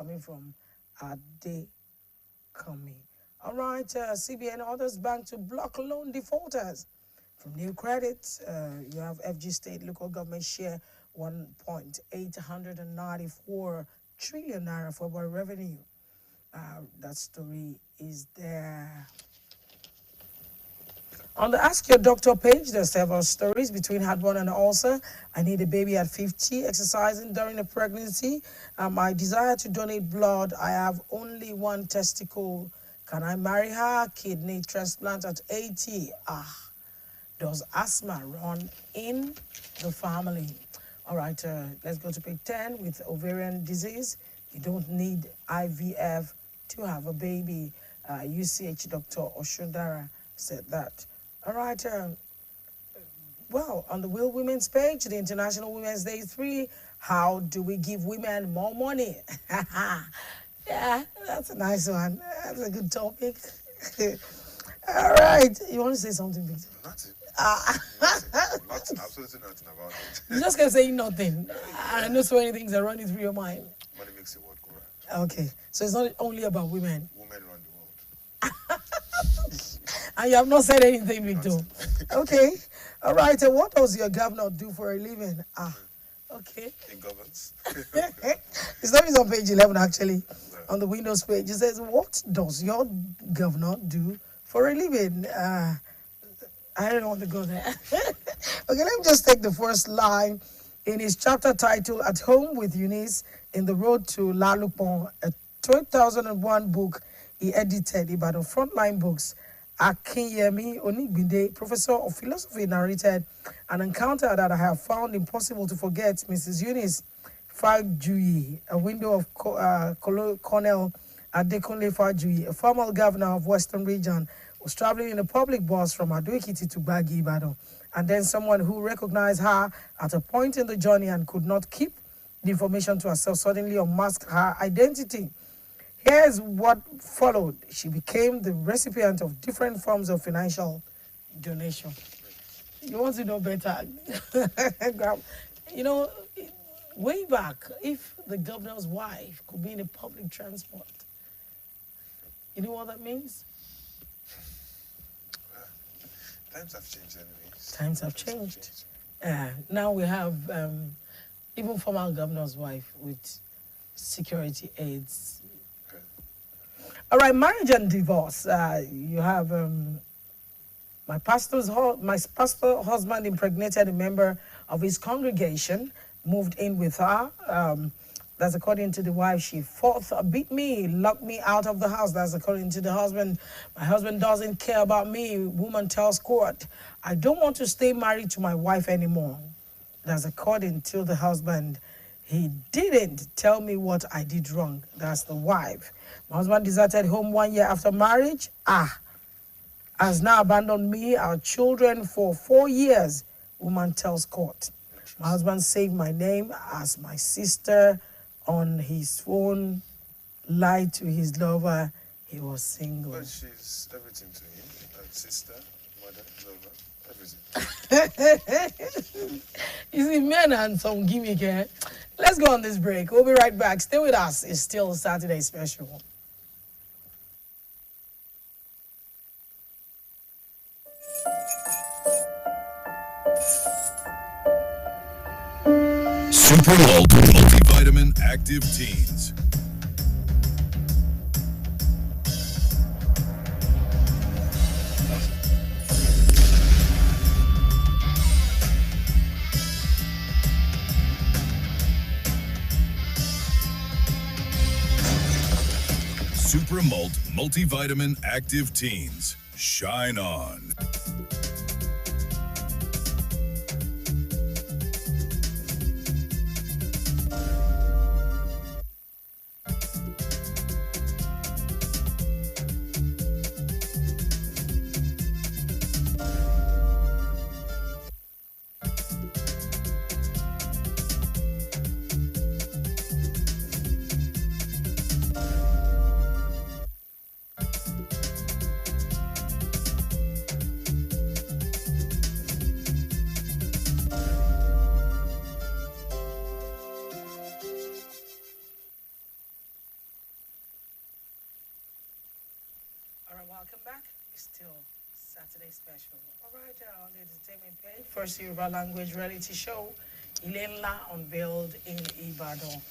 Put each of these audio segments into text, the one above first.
coming from Ade Kami. All right, CBN orders bank to block loan defaulters. From new credit, you have FG State local government share 1.894 trillion naira for revenue. That story is there. On the Ask Your Doctor page, there's several stories between heartburn and ulcer. I need a baby at 50, exercising during a pregnancy. My desire to donate blood. I have only one testicle. Can I marry her? Kidney transplant at 80. Does asthma run in the family? All right, let's go to page 10 with ovarian disease. You don't need IVF to have a baby. UCH Dr. Oshundara said that. All right, well, on the Will Women's page, the International Women's Day 3, how do we give women more money? Yeah, that's a nice one. That's a good topic. All right, you want to say something, Victor? Nothing. Nothing. Absolutely nothing about it. You just kept saying nothing. I know so many things are running through your mind. Money makes the world go round. Okay, so it's not only about women. Women run the world. And you have not said anything, Victor. Okay. All right. What does your governor do for a living? Okay. He governs. His name is on page 11, actually, on the Windows page. It says, what does your governor do for a living? I don't want to go there. Okay, let me just take the first line in his chapter titled At Home with Eunice in the Road to La Lupon, a 2001 book he edited, Ibadan Frontline Books. Akinyemi Onigbinde, professor of philosophy, narrated an encounter that I have found impossible to forget. Mrs. Eunice Fajuyi, a window of Colonel Adekunle Fajuyi, a former governor of Western Region, was traveling in a public bus from Ado-Ekiti to Gbagi, Ibadan. And then someone who recognized her at a point in the journey and could not keep the information to herself suddenly unmasked her identity. Here's what followed. She became the recipient of different forms of financial donation. You want to know better? You know, way back, if the governor's wife could be in a public transport, you know what that means? Times have changed anyways. Times have changed. Now we have even former governor's wife with security aids. All right, marriage and divorce. You have my pastor husband impregnated a member of his congregation, moved in with her. That's according to the wife. She beat me, locked me out of the house. That's according to the husband. My husband doesn't care about me. Woman tells court, I don't want to stay married to my wife anymore. That's according to the husband. He didn't tell me what I did wrong. That's the wife. My husband deserted home 1 year after marriage. Has now abandoned me, our children for 4 years. Woman tells court. My husband saved my name as my sister on his phone, lied to his lover. He was single. But she's everything to him. Sister, mother, lover, everything. You see, men and some gimmick, eh? Let's go on this break. We'll be right back. Stay with us. It's still Saturday special. Super Multivitamin Active Teens. Super Multivitamin Active Teens. Shine on. Welcome back. It's still Saturday special. All right, on the entertainment page, first Yoruba language reality show, Ilenla unveiled in Ibadan.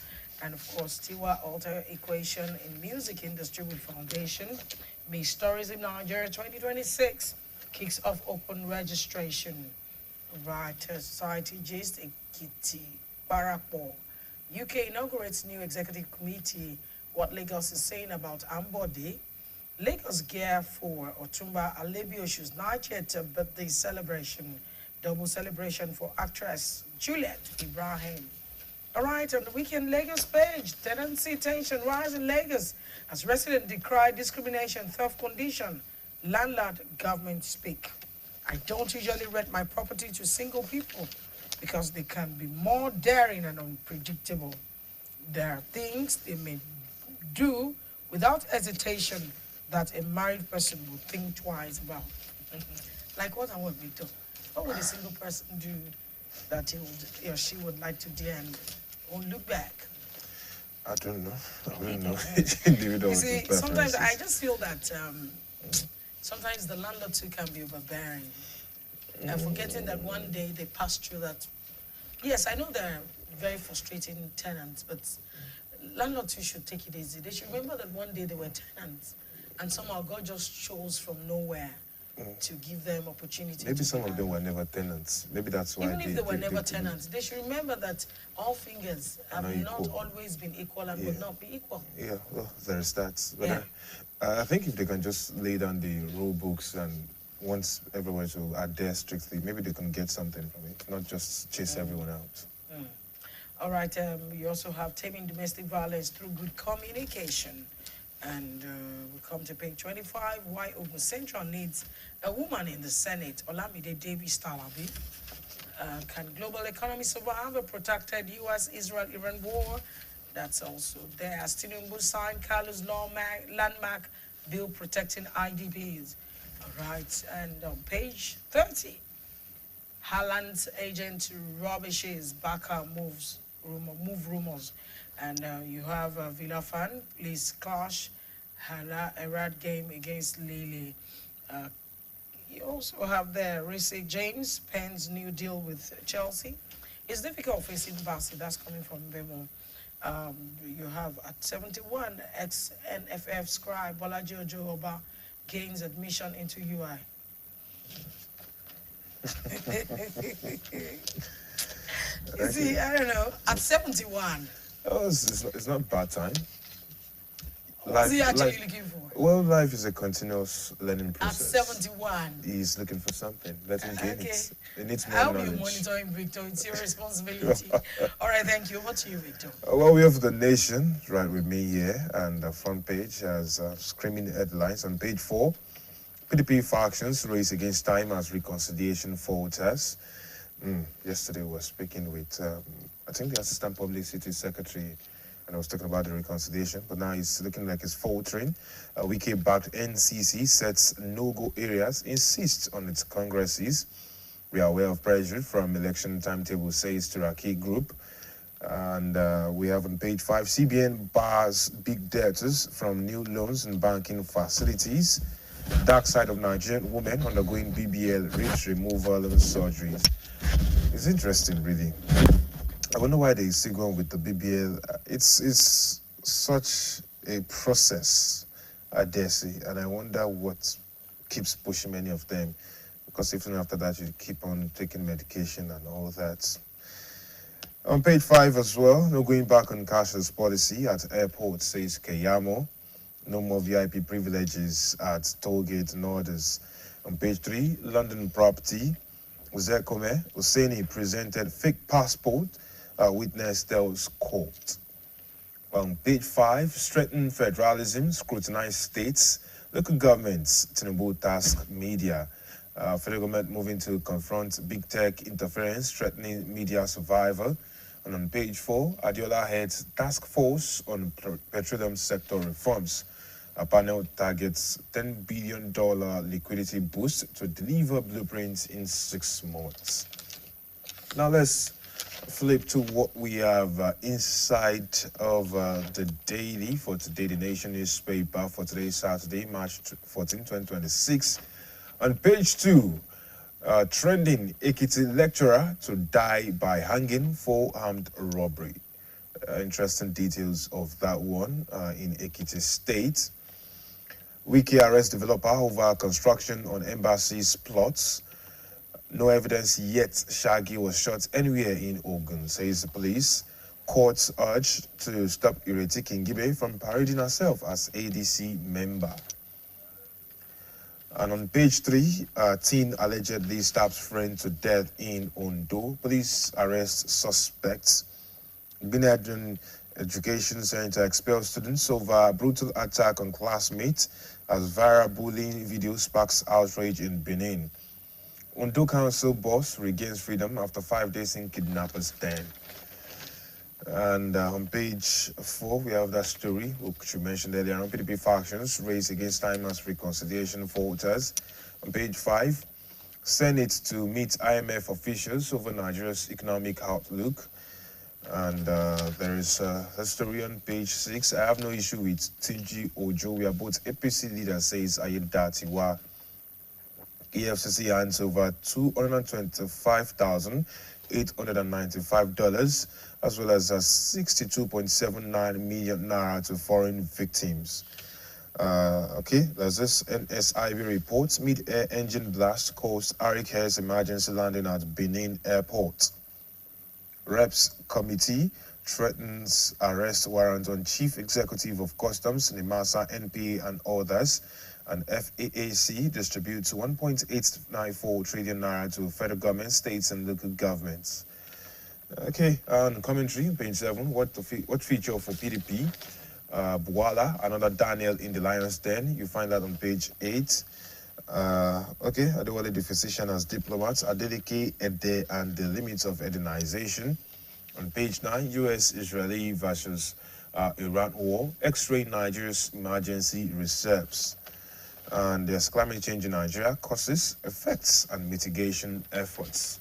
And of course, Tiwa Alter Equation in Music Industry with Foundation. Miss Stories in Nigeria 2026 kicks off open registration. Right, Society Gist Ekiti Parapo. UK inaugurates new executive committee. What Lagos is saying about Ambode. Lagos gear for Otumba Alebiosu's 90th birthday celebration. Double celebration for actress Juliet Ibrahim. All right, on the weekend Lagos page, tenancy tension rise in Lagos as residents decry discrimination, theft condition. Landlord government speak. I don't usually rent my property to single people because they can be more daring and unpredictable. There are things they may do without hesitation that a married person would think twice about. Like what I want, Victor. What would a single person do that he or she would like to do and won't look back? I don't know. I don't know. Individual You see, preferences. sometimes I just feel that sometimes the landlord too can be overbearing. And forgetting that one day they pass through that. Yes, I know they're very frustrating tenants, but landlords too should take it easy. They should remember that one day they were tenants, and somehow God just chose from nowhere to give them opportunity. Maybe to some be of them married. were never tenants. Maybe that's why Even if they were never tenants, they should remember that all fingers have not not equal. always been equal and would not be equal. Yeah, well, there's that. But Yeah. I think if they can just lay down the rule books and once everyone to adhere strictly, maybe they can get something from it, not just chase everyone out. All right, you also have taming domestic violence through good communication. And we come to page 25, why Ogun Central needs a woman in the Senate, Olamide Davis Talabi. Can global economy survive a protracted U.S.-Israel-Iran war? That's also there. Tinubu signed Carlos landmark bill protecting IDPs. All right, and on page 30, Haaland's agent rubbishes Barca move rumors. And you have Villa fan, please clash, Hala Erad game against Lille. You also have there Reece James, Penn's new deal with Chelsea. It's difficult facing Barca, that's coming from Bemo. You have at 71, ex-NFF scribe Bolaji Ojo Oba gains admission into UI. You see, I don't know, at 71, Oh, it's not bad time. what's he actually looking for? Well, life is a continuous learning At process. 71. He's looking for something. Let him gain Okay. it. He needs I more hope you're knowledge. monitoring Victor. It's your responsibility. All right, thank you. Over to you, Victor. Well, we have The Nation right with me here, and the front page has screaming headlines. On page 4, PDP factions race against time as reconciliation falters. Yesterday we were speaking with, I think the Assistant Publicity Secretary, and I was talking about the reconciliation, but now it's looking like it's faltering. Wiki-backed NCC sets no-go areas, insists on its congresses. We are aware of pressure from election timetable, says Turaki Group. And we have on page 5, CBN bars big debtors from new loans and banking facilities. Dark side of Nigerian women undergoing BBL rich removal and surgeries. It's interesting, really. I wonder why they still going with the BBL. It's such a process, I dare say, and I wonder what keeps pushing many of them. Because even after that, you keep on taking medication and all that. On page 5 as well, no going back on cashless policy at airport, says Keyamo. No more VIP privileges at tollgate and orders. On page 3, London property. Uzekome Husseini presented fake passport. Witness tells court. On page 5, strengthen federalism, scrutinize states, local governments, Tinubu task media. Federal government moving to confront big tech interference, threatening media survival. And on page 4, Adiola heads task force on petroleum sector reforms. A panel targets $10 billion liquidity boost to deliver blueprints in 6 months. Now let's flip to what we have inside of the daily for today, the Nation newspaper for today, Saturday, March 14, 2026. On page 2, trending Ekiti lecturer to die by hanging for armed robbery. Interesting details of that one in Ekiti State. Wiki arrest developer over construction on embassy's plots. No evidence yet Shaggy was shot anywhere in Ogun, says the police. Courts urged to stop Ireti Kingibe from parading herself as ADC member. And on page 3, a teen allegedly stabs friend to death in Ondo. Police arrest suspects. Binadun Education Center expels students over brutal attack on classmates as viral bullying video sparks outrage in Benin. Ondo Council boss regains freedom after 5 days in kidnappers' den. And on page 4, we have that story, which you mentioned earlier on. PDP factions raised against timers reconciliation falters. On page 5, Senate to meet IMF officials over Nigeria's economic outlook. And there is a story on page 6. I have no issue with TG Ojo. We are both APC leader, says Ayedatiwa. EFCC hands over $225,895 as well as 62.79 million naira to foreign victims. Okay, there's this NSIB report. Mid-air engine blast caused Arik Hair's emergency landing at Benin Airport. Reps Committee threatens arrest warrant on Chief Executive of Customs, Nimasa, NPA, and others. And FAAC distributes 1.894 trillion naira to federal government, states, and local governments. Okay, on commentary, page 7, what feature for PDP? Buwala, another Daniel in the lion's den. You find that on page 8. Okay, Adewale the physician as diplomats, Adeleke, Ede, and the limits of Edenization. On page 9, US-Israeli versus Iran war, X-ray Nigeria's emergency reserves. And there's climate change in Nigeria, causes, effects, and mitigation efforts.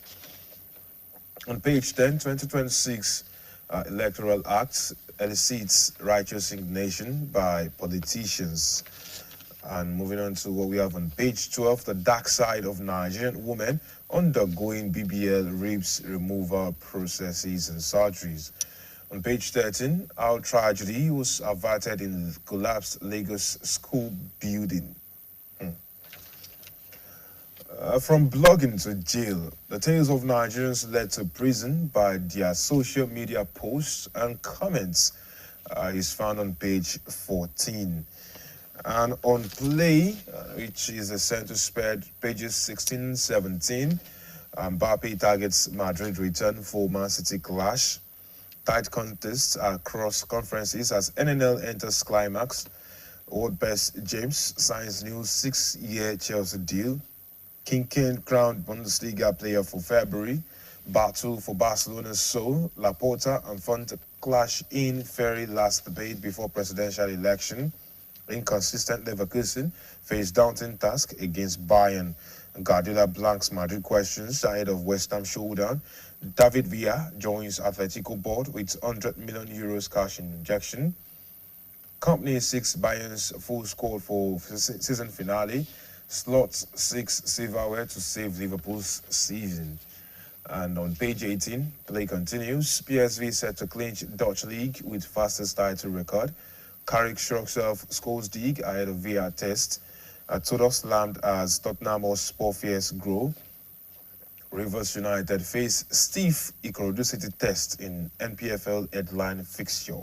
On page 10, 2026 Electoral Act elicits righteous indignation by politicians. And moving on to what we have on page 12, the dark side of Nigerian women undergoing BBL ribs removal processes and surgeries. On page 13, our tragedy was averted in collapsed Lagos school building. From blogging to jail, the tales of Nigerians led to prison by their social media posts and comments is found on page 14. And on Play, which is a center spread, pages 16 and 17, Mbappe targets Madrid return for Man City clash. Tight contests across conferences as NNL enters climax. World best James signs new 6-year Chelsea deal. King Kane crowned Bundesliga player for February. Battle for Barcelona's soul. Laporta and Font clash in very last debate before presidential election. Inconsistent Leverkusen face daunting task against Bayern. Guardiola blanks Madrid questions ahead of West Ham showdown. David Villa joins Atletico board with €100 million cash injection. Company 6 Bayern's full squad for season finale. Slots 6 silverware to save Liverpool's season. And on page 18, play continues. PSV set to clinch Dutch league with fastest title record. Carrick shrugs off scores dig ahead of VR test. Tudor slammed as Tottenham Hotspur fears grow. Rivers United face stiff Ikorodu City test in NPFL headline fixture.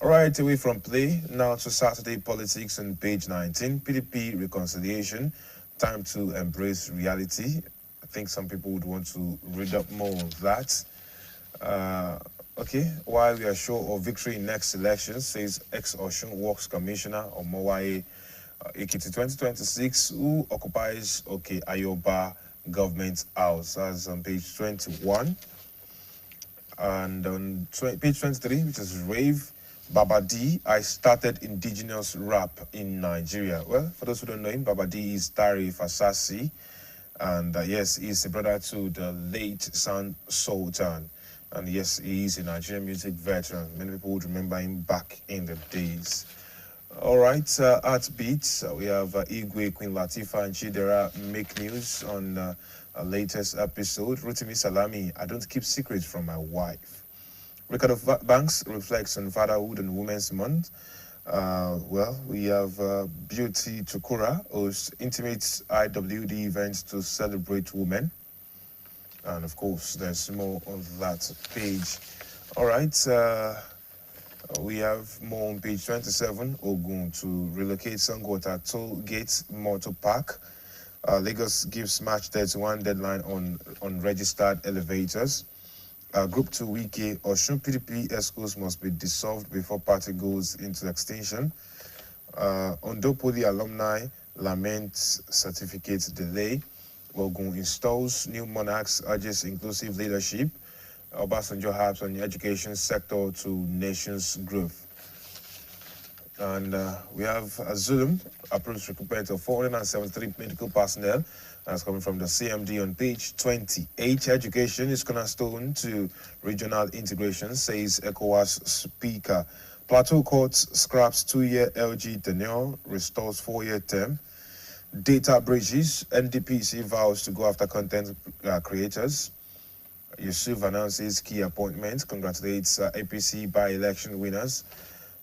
All right, away from play, now to Saturday politics on page 19. PDP reconciliation, time to embrace reality. I think some people would want to read up more on that. Okay, while we are sure of victory in next election, says ex-Osun Works Commissioner Omowaye Ekiti 2026, who occupies Ayoba Government House. That's on page 21. And on page 23, which is Rave, Babadi, I started indigenous rap in Nigeria. Well, for those who don't know him, Babadi is Tari Fasasi. And yes, he's a brother to the late San Sultan. And yes, he is a Nigerian music veteran. Many people would remember him back in the days. All right, at Beats, we have Igwe, Queen Latifah, and Chidera make news on our latest episode. Rotimi Salami, I don't keep secrets from my wife. Record of Banks reflects on Fatherhood and Women's Month. Well, we have Beauty Tukura hosts intimate IWD events to celebrate women. And of course, there's more on that page. All right, we have more on page 27. Ogun to relocate Sangota Toll Gate Motor Park. Lagos gives March 31 deadline on registered elevators. Group 2 Wiki Osun PDP ESCOs must be dissolved before party goes into extinction. Ondo Poly alumni laments certificate delay. Ogun installs new monarchs, urges inclusive leadership. Obasanjo harps on the education sector to nation's growth. And we have Zulum approves recruitment of 473 medical personnel. That's coming from the CMD on page 28. Education is cornerstone to regional integration, says ECOWAS speaker. Plateau Court scraps 2-year LG tenure, restores 4-year term. Data breaches, NDPC vows to go after content creators. Yusuf announces key appointments, congratulates APC by-election winners.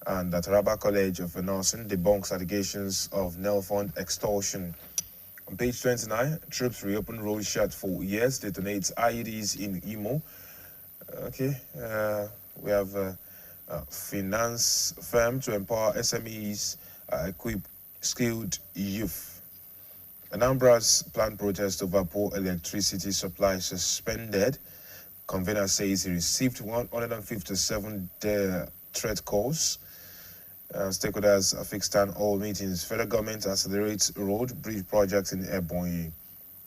And the Taraba College of Nursing debunks allegations of Nelfund extortion. On page 29, troops reopen road shut for years, detonates IEDs in Imo. Okay, we have a finance firm to empower SMEs, equip skilled youth. Anambra's planned protest over poor electricity supply suspended. Convener says he received 157 threat calls. Stakeholders fixed on all meetings. Federal government accelerates road bridge projects in Ebonyi.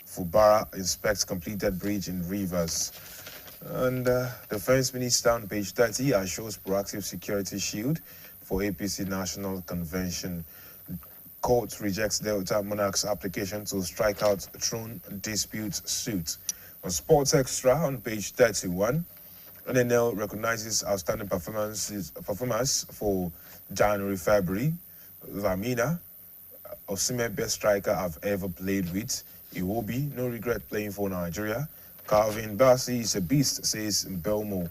Fubara inspects completed bridge in Rivers. And Defense Minister on page 30 shows proactive security shield for APC National Convention. Court rejects Delta Monarch's application to strike out throne dispute suit. On Sports Extra on page 31, NNL recognizes outstanding performers for January, February. Lamina, Osimhen best striker I've ever played with. Iwobi, no regret playing for Nigeria. Calvin Bassey is a beast, says Belmo.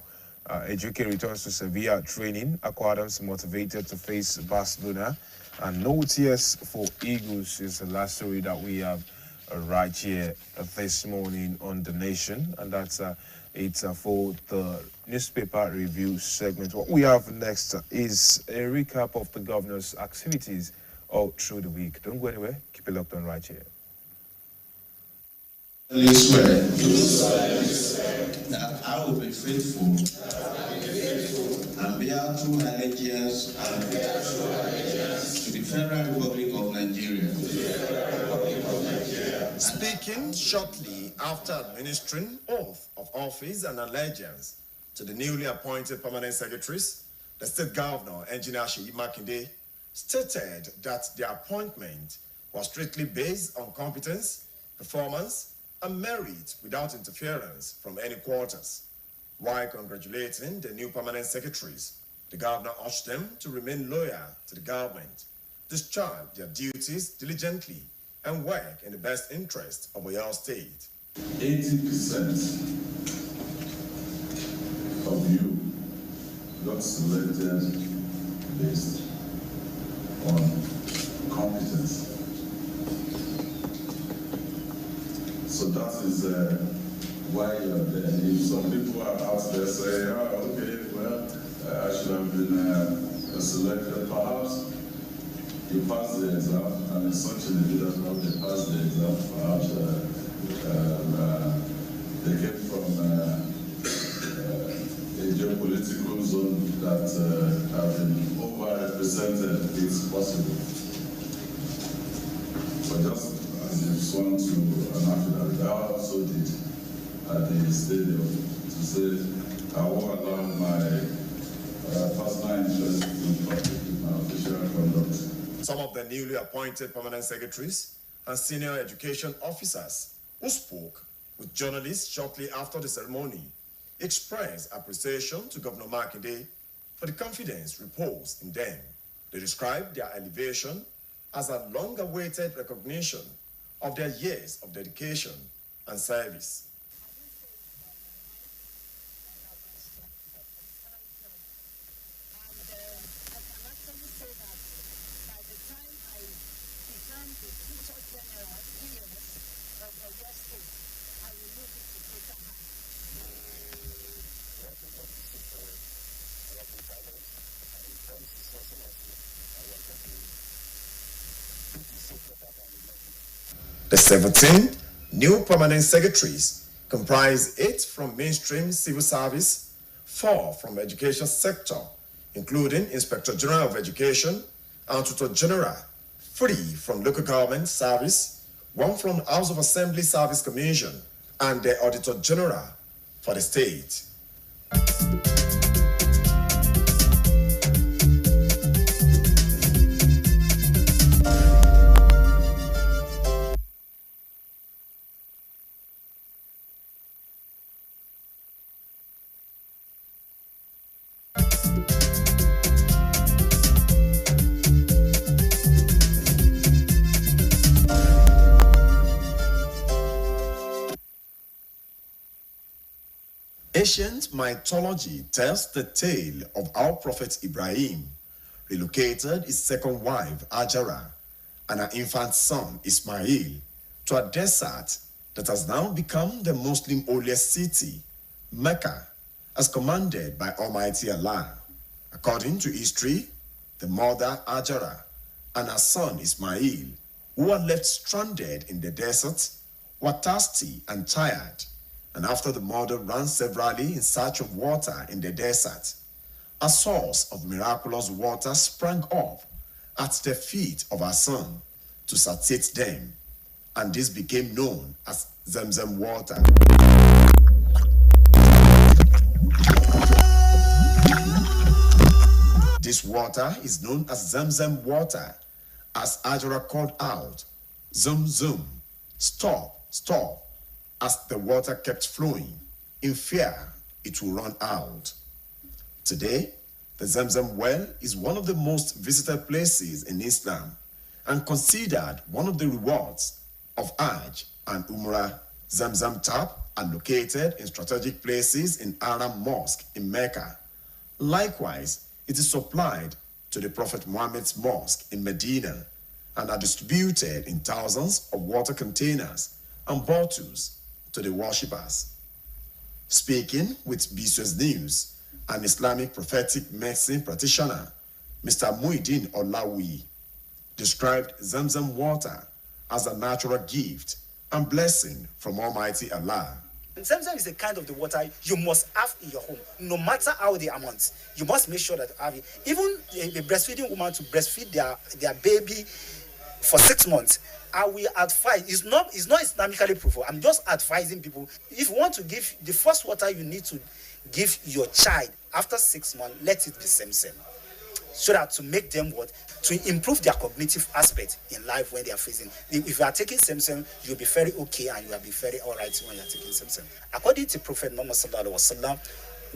Ejuke returns to Sevilla training. Aqua Adams motivated to face Barcelona. And no tears for Eagles is the last story that we have right here this morning on The Nation. And that's it's for the newspaper review segment. What we have next is a recap of the governor's activities all through the week. Don't go anywhere. Keep it locked on right here. I swear that I will be faithful and bear true allegiance to the Federal Republic of Nigeria. Speaking shortly after administering oath of office and allegiance to the newly appointed permanent secretaries, the State Governor, Engineer Seyi Makinde, stated that the appointment was strictly based on competence, performance, and merit without interference from any quarters. While congratulating the new permanent secretaries, the governor urged them to remain loyal to the government, discharge their duties diligently, and work in the best interest of Oyo State. 80% of you got selected based on competence. So that is why you're there. If some people are out there saying, oh, okay, well, I should have been selected, perhaps you passed the exam, and it's such an individual how they passed the exam. Perhaps they came from a geopolitical zone that have been overrepresented. It's possible. But just as you sworn to an affidavit, I also did at the stadium to say I won't allow my personal interest to conflict with my official conduct. Some of the newly appointed permanent secretaries and senior education officers who spoke with journalists shortly after the ceremony, expressed appreciation to Governor Makinde for the confidence reposed in them. They described their elevation as a long-awaited recognition of their years of dedication and service. The 17 new permanent secretaries comprise 8 from mainstream civil service, 4 from education sector, including Inspector General of Education and Tutor General, 3 from local government service, 1 from House of Assembly Service Commission, and the Auditor General for the state. Ancient mythology tells the tale of how Prophet Ibrahim relocated his second wife, Hajara, and her infant son, Ismail, to a desert that has now become the Muslim holiest city, Mecca, as commanded by Almighty Allah. According to history, the mother, Hajara, and her son, Ismail, who were left stranded in the desert, were thirsty and tired. And after the mother ran severally in search of water in the desert, a source of miraculous water sprang up at the feet of her son to satiate them, and this became known as Zamzam water. This water is known as Zamzam water, as Hajara called out, "Zum zum, stop, stop," as the water kept flowing, in fear it will run out. Today, the Zamzam well is one of the most visited places in Islam and considered one of the rewards of Hajj and Umrah. Zamzam tap are located in strategic places in Haram Mosque in Mecca. Likewise, it is supplied to the Prophet Muhammad's mosque in Medina and are distributed in thousands of water containers and bottles to the worshippers. Speaking with BCOS News, an Islamic prophetic medicine practitioner, Mr. Muhyiddin Olawi, described Zamzam water as a natural gift and blessing from Almighty Allah. Zamzam is a kind of the water you must have in your home, no matter how the amount. You must make sure that you have it. Even the breastfeeding woman to breastfeed their baby for 6 months, I will advise, it's not Islamically proven. I'm just advising people, if you want to give the first water you need to give your child after 6 months, let it be Zamzam. So that to make them to improve their cognitive aspect in life when they are facing. If you are taking Zamzam, you'll be very okay and you will be very all right when you are taking Zamzam. According to Prophet Muhammad sallallahu alaihi wasallam,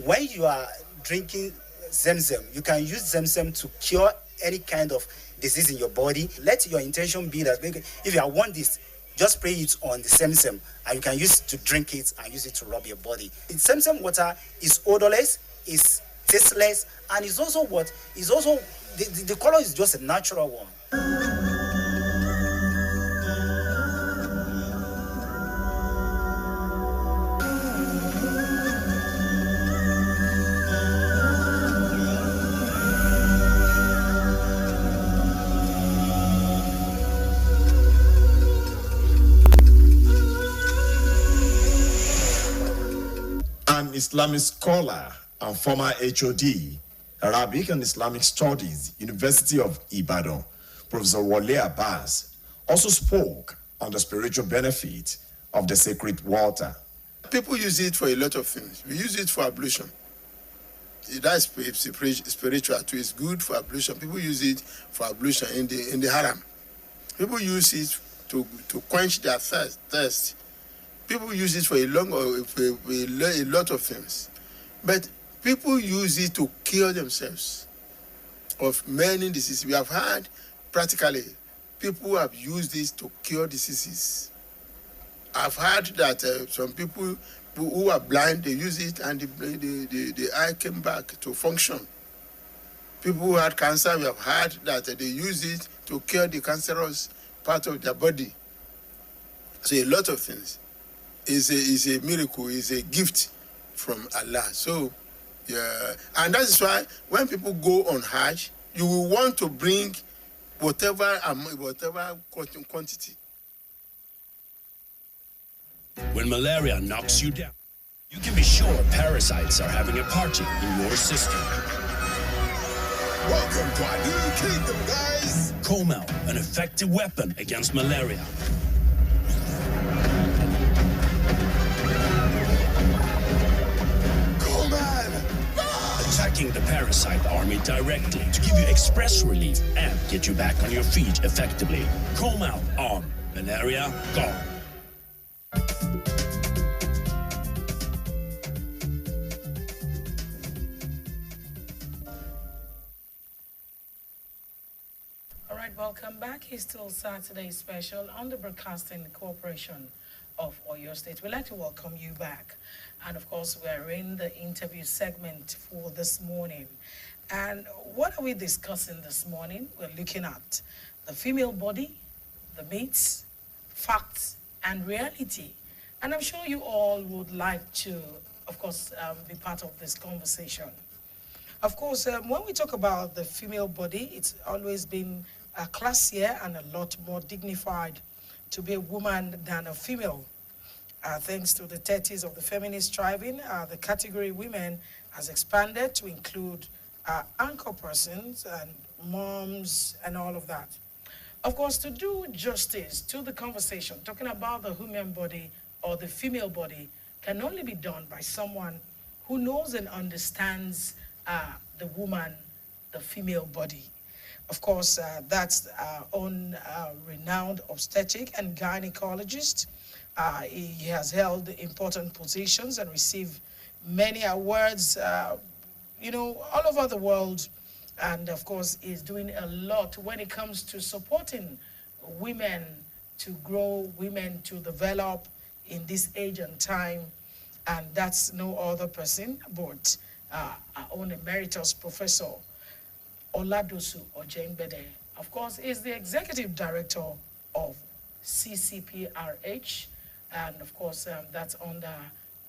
when you are drinking Zamzam, you can use Zamzam to cure any kind of disease in your body. Let your intention be that if you want this, just spray it on the Zamzam and you can use it to drink it and use it to rub your body. The Zamzam water is odorless, is tasteless, and is also the color is just a natural one. An Islamic scholar and former HOD, Arabic and Islamic Studies, University of Ibadan, Professor Wale Abbas, also spoke on the spiritual benefit of the sacred water. People use it for a lot of things. We use it for ablution. That's spiritual too. It's good for ablution. People use it for ablution in the haram. People use it to quench their thirst People use it for a lot of things. But people use it to cure themselves of many diseases. We have had practically people who have used this to cure diseases. I've heard that some people who are blind, they use it and the eye came back to function. People who had cancer, we have heard that they use it to cure the cancerous part of their body. So a lot of things. Is a miracle, is a gift from Allah. So, yeah, and that is why when people go on Hajj, you will want to bring whatever quantity. When malaria knocks you down, you can be sure parasites are having a party in your system. Welcome to a new kingdom, guys. Comel, an effective weapon against malaria. Attacking the parasite army directly to give you express relief and get you back on your feet effectively. Comel on malaria gone. All right, welcome back. It's still Saturday special on the Broadcasting Corporation of Oyo State. We'd like to welcome you back. And of course, we're in the interview segment for this morning. And what are we discussing this morning? We're looking at the female body, the myths, facts, and reality. And I'm sure you all would like to, of course, be part of this conversation. Of course, when we talk about the female body, it's always been classier and a lot more dignified to be a woman than a female. Thanks to the 30s of the feminist striving, the category women has expanded to include anchor persons and moms and all of that. Of course, to do justice to the conversation, talking about the human body or the female body can only be done by someone who knows and understands the woman, the female body. Of course, that's our own renowned obstetric and gynecologist. He has held important positions and received many awards, all over the world. And of course, is doing a lot when it comes to supporting women to grow, women to develop in this age and time. And that's no other person but our own emeritus professor, Oladosu Ojengbede. Of course, is the executive director of CCPRH. And of course, that's under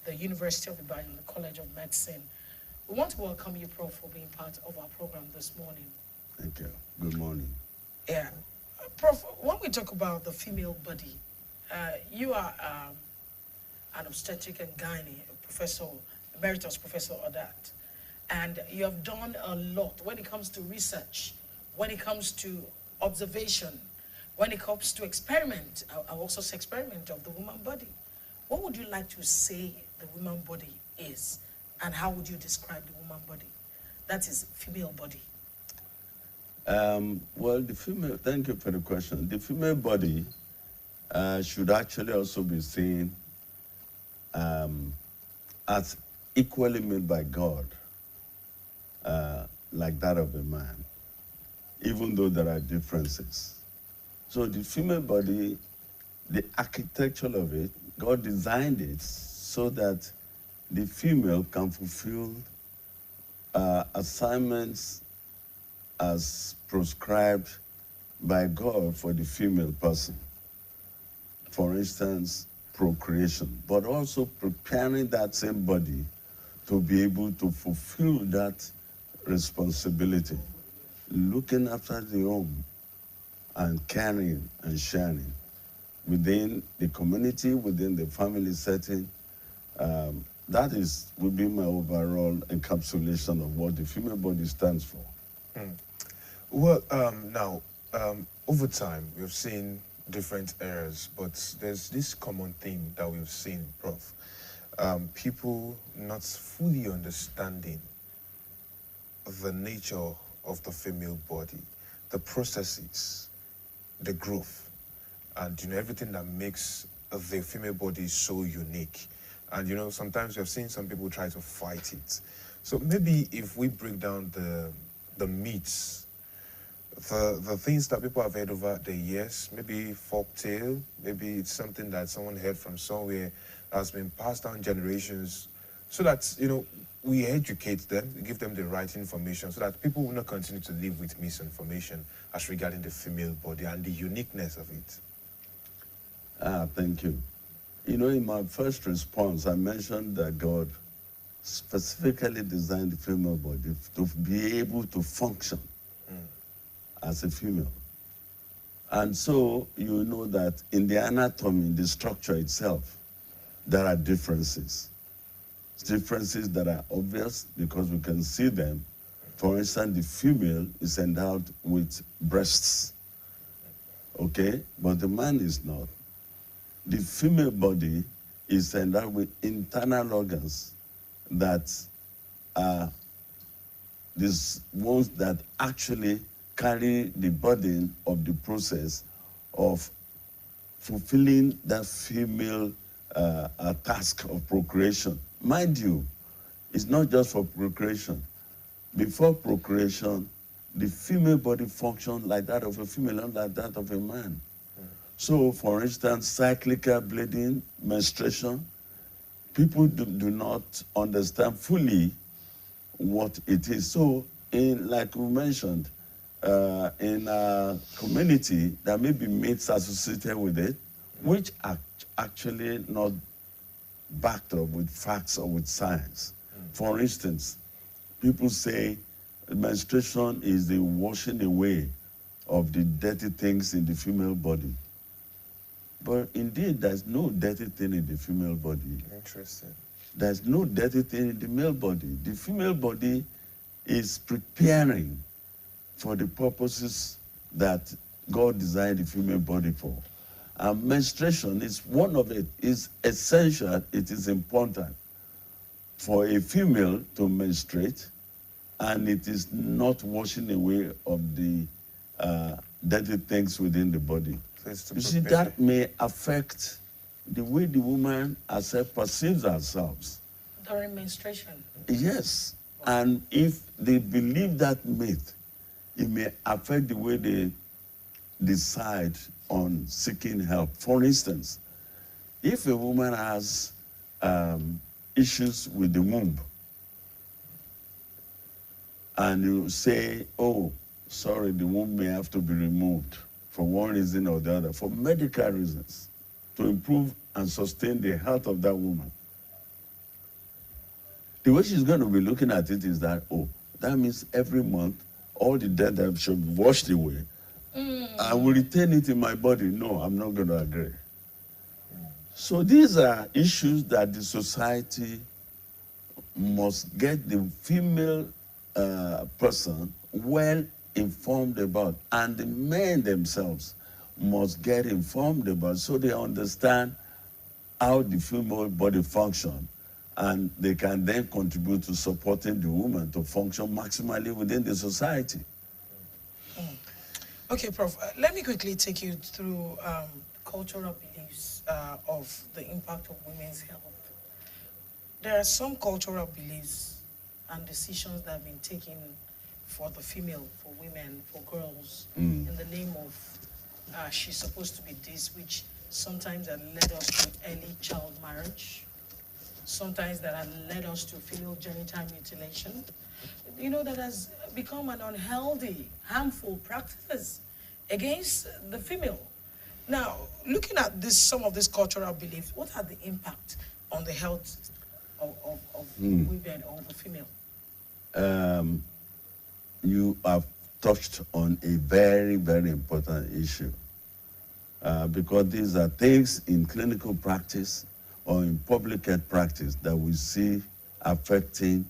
the University of Ibadan, the College of Medicine. We want to welcome you, Prof, for being part of our program this morning. Thank you. Good morning. Yeah. Prof, when we talk about the female body, you are an obstetric and gynae professor, emeritus professor of that. And you have done a lot when it comes to research, when it comes to observation, when it comes to experiment, I also say experiment of the woman body. What would you like to say the woman body is, and how would you describe the woman body? That is female body. Well, thank you for the question. The female body should actually also be seen as equally made by God, like that of a man, even though there are differences. So the female body, the architecture of it, God designed it so that the female can fulfill assignments as prescribed by God for the female person. For instance, procreation, but also preparing that same body to be able to fulfill that responsibility, looking after the home and caring and sharing within the community, within the family setting. That will be my overall encapsulation of what the female body stands for. Well, now, over time, we've seen different eras, but there's this common theme that we've seen, Prof. People not fully understanding the nature of the female body, the processes, the growth, and everything that makes the female body is so unique. And you know, sometimes we have seen some people try to fight it. So maybe if we break down the myths, the things that people have heard over the years, maybe folk tale, maybe it's something that someone heard from somewhere, has been passed down generations, so that, you know, we educate them, give them the right information, so that people will not continue to live with misinformation as regarding the female body and the uniqueness of it. Thank you. You know, in my first response, I mentioned that God specifically designed the female body to be able to function as a female. And so you know that in the anatomy, the structure itself, there are differences. Differences that are obvious because we can see them. For instance, the female is endowed with breasts, okay? But the man is not. The female body is endowed with internal organs that are these ones that actually carry the burden of the process of fulfilling that female task of procreation. Mind you, it's not just for procreation. Before procreation, the female body functions like that of a female, not like that of a man. So, for instance, cyclical bleeding, menstruation, people do not understand fully what it is. So, like we mentioned, in our community, there may be myths associated with it, which are actually not backed up with facts or with science. For instance, people say menstruation is the washing away of the dirty things in the female body. But indeed, there's no dirty thing in the female body. Interesting. There's no dirty thing in the male body. The female body is preparing for the purposes that God designed the female body for. And menstruation is one of it. It's essential, it is important for a female to menstruate, and it is not washing away of the dirty things within the body. You see, that may affect the way the woman herself perceives herself. During menstruation? Yes. And if they believe that myth, it may affect the way they decide on seeking help. For instance, if a woman has issues with the womb, and you say, oh, sorry, the womb may have to be removed for one reason or the other, for medical reasons, to improve and sustain the health of that woman. The way she's going to be looking at it is that, oh, that means every month, all the dead that should be washed away. I will retain it in my body. No, I'm not going to agree. So these are issues that the society must get the female person well informed about, and the men themselves must get informed about, so they understand how the female body functions, and they can then contribute to supporting the woman to function maximally within the society. Okay, Prof, let me quickly take you through cultural beliefs of the impact of women's health. There are some cultural beliefs and decisions that have been taken for the female, for women, for girls, in the name of she's supposed to be this, which sometimes have led us to early child marriage, sometimes that have led us to fetal genital mutilation. You know, that has become an unhealthy, harmful practice against the female. Now, looking at this, some of these cultural beliefs, what are the impact on the health of women or the female? You have touched on a very, very important issue because these are things in clinical practice or in public health practice that we see affecting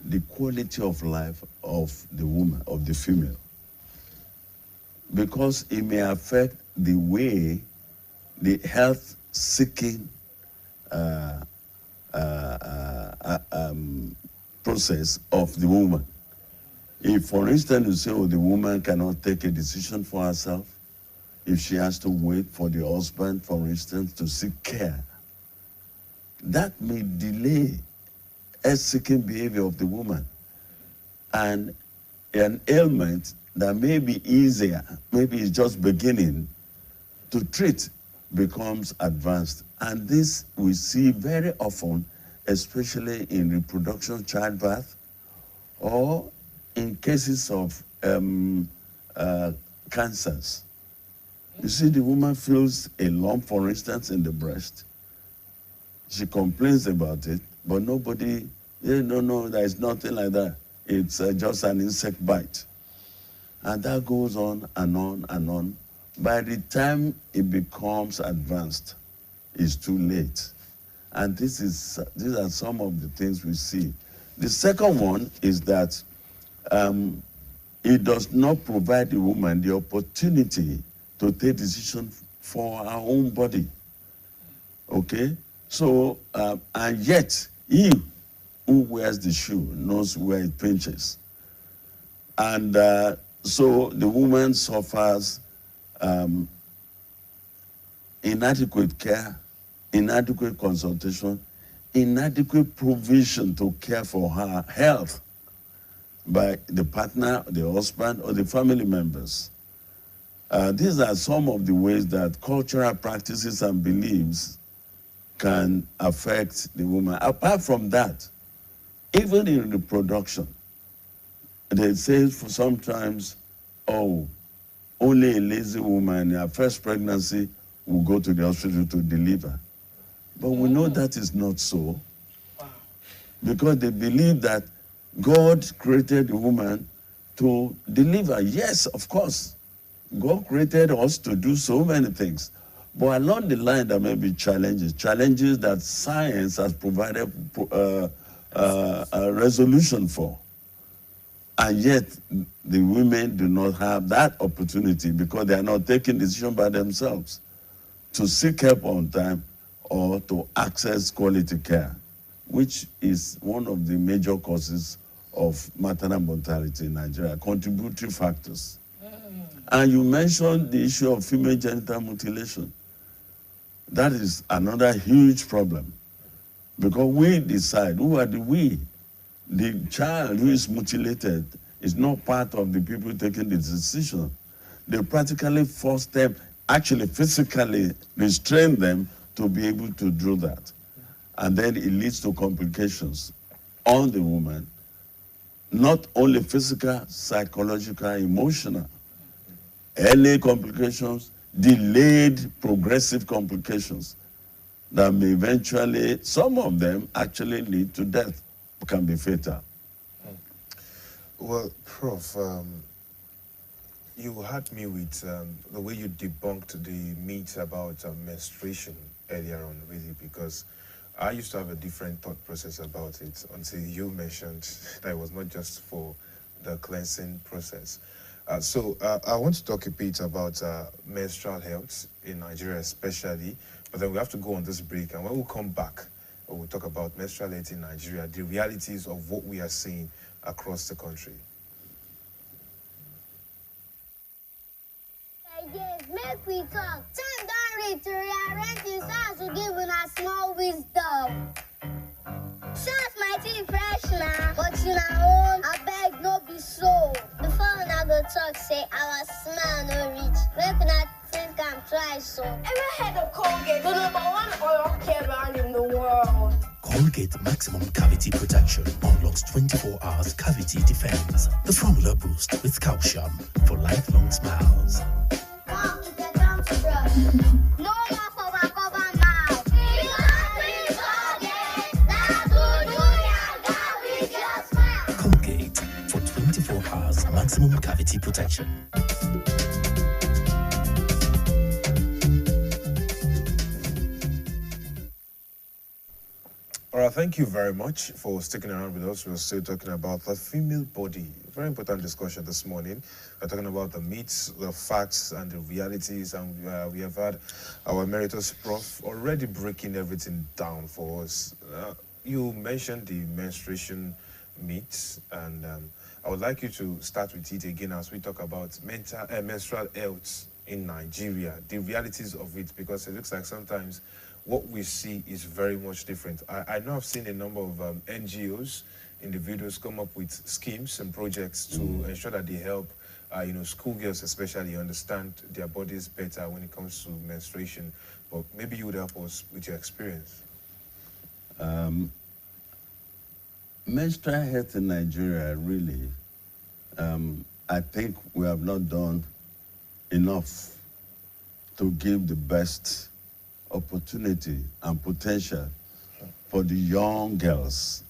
the quality of life of the woman, of the female. Because it may affect the way the health-seeking process of the woman. If, for instance, you say, oh, the woman cannot take a decision for herself, if she has to wait for the husband, for instance, to seek care. That may delay seeking behavior of the woman. And an ailment that may be easier, maybe it's just beginning to treat, becomes advanced. And this we see very often, especially in reproduction, childbirth, or in cases of cancers. You see, the woman feels a lump, for instance, in the breast. She complains about it, but nobody, no, there is nothing like that. It's just an insect bite. And that goes on and on and on. By the time it becomes advanced, it's too late. And these are some of the things we see. The second one is that it does not provide the woman the opportunity to take decision for her own body. Okay? So, and yet, he who wears the shoe knows where it pinches. And so the woman suffers inadequate care, inadequate consultation, inadequate provision to care for her health by the partner, the husband, or the family members. These are some of the ways that cultural practices and beliefs can affect the woman. Apart from that, even in reproduction, they say for sometimes, oh, only a lazy woman in her first pregnancy will go to the hospital to deliver. But we know that is not so. Because they believe that God created the woman to deliver. Yes, of course. God created us to do so many things. But along the line, there may be challenges that science has provided a resolution for. And yet, the women do not have that opportunity because they are not taking decisions by themselves to seek help on time or to access quality care, which is one of the major causes of maternal mortality in Nigeria, contributory factors. And you mentioned the issue of female genital mutilation. That is another huge problem because we decide, who are the we? The child who is mutilated is not part of the people taking the decision. They practically force them, actually physically restrain them to be able to do that. And then it leads to complications on the woman, not only physical, psychological, emotional. Early complications, delayed progressive complications that may eventually, some of them actually lead to death, can be fatal. Well, Prof, you had me with the way you debunked the myth about menstruation earlier on, really, because I used to have a different thought process about it until you mentioned that it was not just for the cleansing process. So I want to talk a bit about menstrual health in Nigeria especially, but then we have to go on this break, and when we come back, we'll talk about menstrual health in Nigeria, the realities of what we are seeing across the country. Yes, make we talk. Time don't reach to rearrange his house to give us small wisdom. Shots might be fresh now, but you know, I beg no be so. Before I go talk, say our smile no reach. Make not think I'm twice so. Ever heard of Colgate, the #1 oral care brand in the world? Colgate Maximum Cavity Protection unlocks 24 hours cavity defense. The formula boost with calcium for lifelong smiles. Come to the country brush. No more for my cover mouth. Colgate for 24 hours maximum cavity protection. All right, thank you very much for sticking around with us. We're still talking about the female body. Very important discussion this morning. We're talking about the myths, the facts, and the realities. And we have had our emeritus prof already breaking everything down for us. You mentioned the menstruation myths, and I would like you to start with it again as we talk about menstrual health in Nigeria, the realities of it, because it looks like sometimes what we see is very much different. I know I've seen a number of NGOs, individuals come up with schemes and projects to ensure that they help schoolgirls especially understand their bodies better when it comes to menstruation. But maybe you would help us with your experience. Menstrual health in Nigeria, really, I think we have not done enough to give the best opportunity and potential for the young girls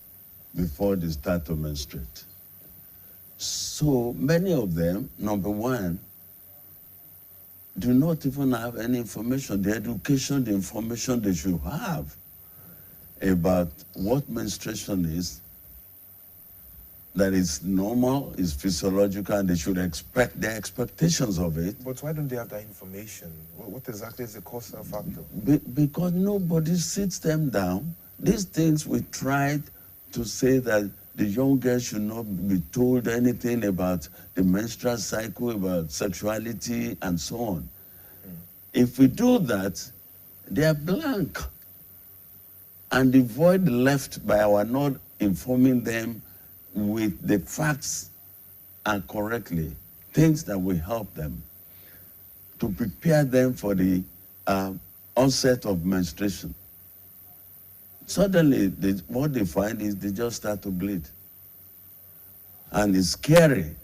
before they start to menstruate. So many of them, number one, do not even have any information, the education, the information they should have about what menstruation is, that is normal, is physiological, and they should expect their expectations of it. But why don't they have that information? What exactly is the causal factor? Because nobody sits them down. These things we tried to say that the young girls should not be told anything about the menstrual cycle, about sexuality, and so on. If we do that, they are blank. And the void left by our not informing them with the facts and correctly, things that will help them to prepare them for the onset of menstruation. Suddenly, what they find is they just start to bleed. And it's scary.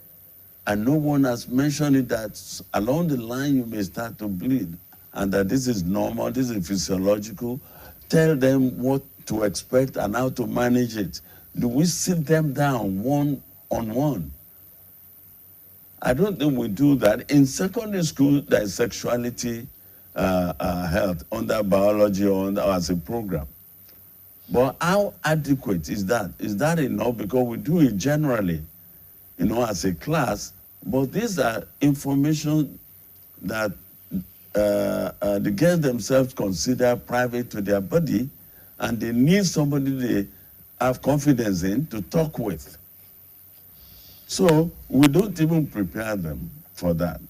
And no one has mentioned it that along the line you may start to bleed and that this is normal, this is physiological. Tell them what to expect and how to manage it. Do we sit them down one-on-one? I don't think we do that. In secondary school, there is sexuality health under biology or as a program. But how adequate is that? Is that enough? Because we do it generally, as a class, but these are information that the girls themselves consider private to their body, and they need somebody they have confidence in to talk with. So we don't even prepare them for that,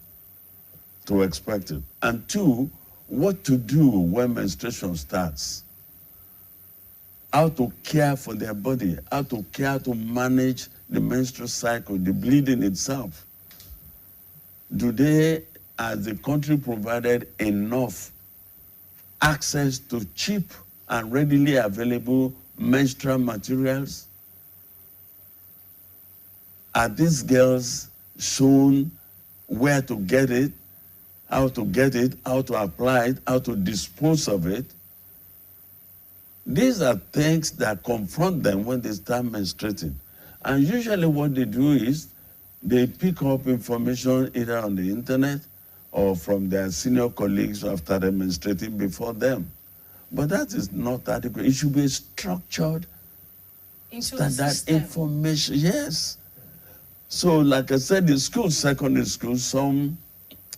to expect it. And two, what to do when menstruation starts. How to care for their body, how to care to manage the menstrual cycle, the bleeding itself. Do they, as the country, provided enough access to cheap and readily available menstrual materials? Are these girls shown where to get it, how to get it, how to apply it, how to dispose of it? These are things that confront them when they start menstruating. And usually what they do is they pick up information either on the internet or from their senior colleagues after they're menstruating before them. But that is not adequate. It should be structured, standard information. Yes. So, like I said, in schools, secondary schools, some,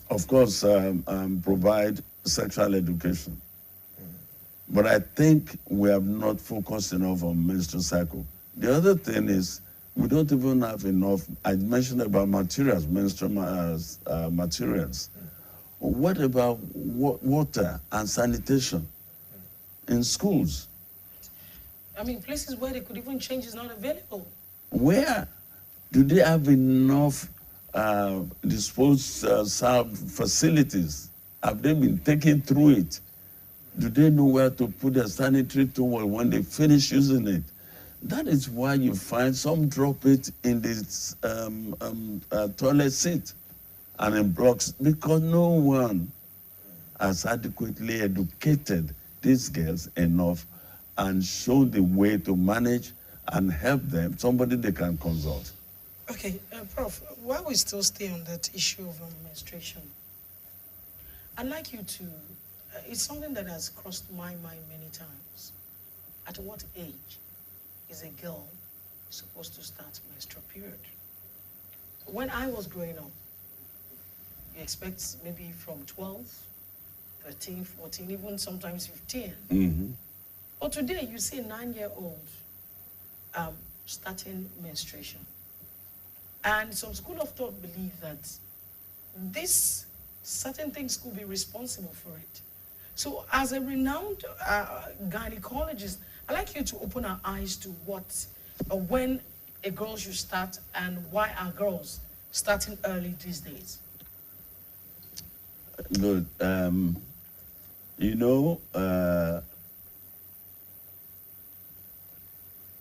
of course, provide sexual education. But I think we have not focused enough on menstrual cycle. The other thing is we don't even have enough. I mentioned about materials, menstrual materials. What about water and sanitation in schools? I mean, places where they could even change is not available. Where do they have enough disposed facilities? Have they been taken through it? Do they know where to put their sanitary towel when they finish using it? That is why you find some drop it in this toilet seat and in blocks, because no one has adequately educated these girls enough and shown the way to manage and help them, somebody they can consult. Okay, Prof, while we still stay on that issue of menstruation, I'd like you to, it's something that has crossed my mind many times. At what age is a girl supposed to start menstrual period? When I was growing up, you expect maybe from 12, 13, 14, even sometimes 15. Mm-hmm. But today you see a 9-year-old starting menstruation. And some school of thought believe that this certain things could be responsible for it. So as a renowned gynecologist, I'd like you to open our eyes to what, when a girl should start and why are girls starting early these days? Good. You know,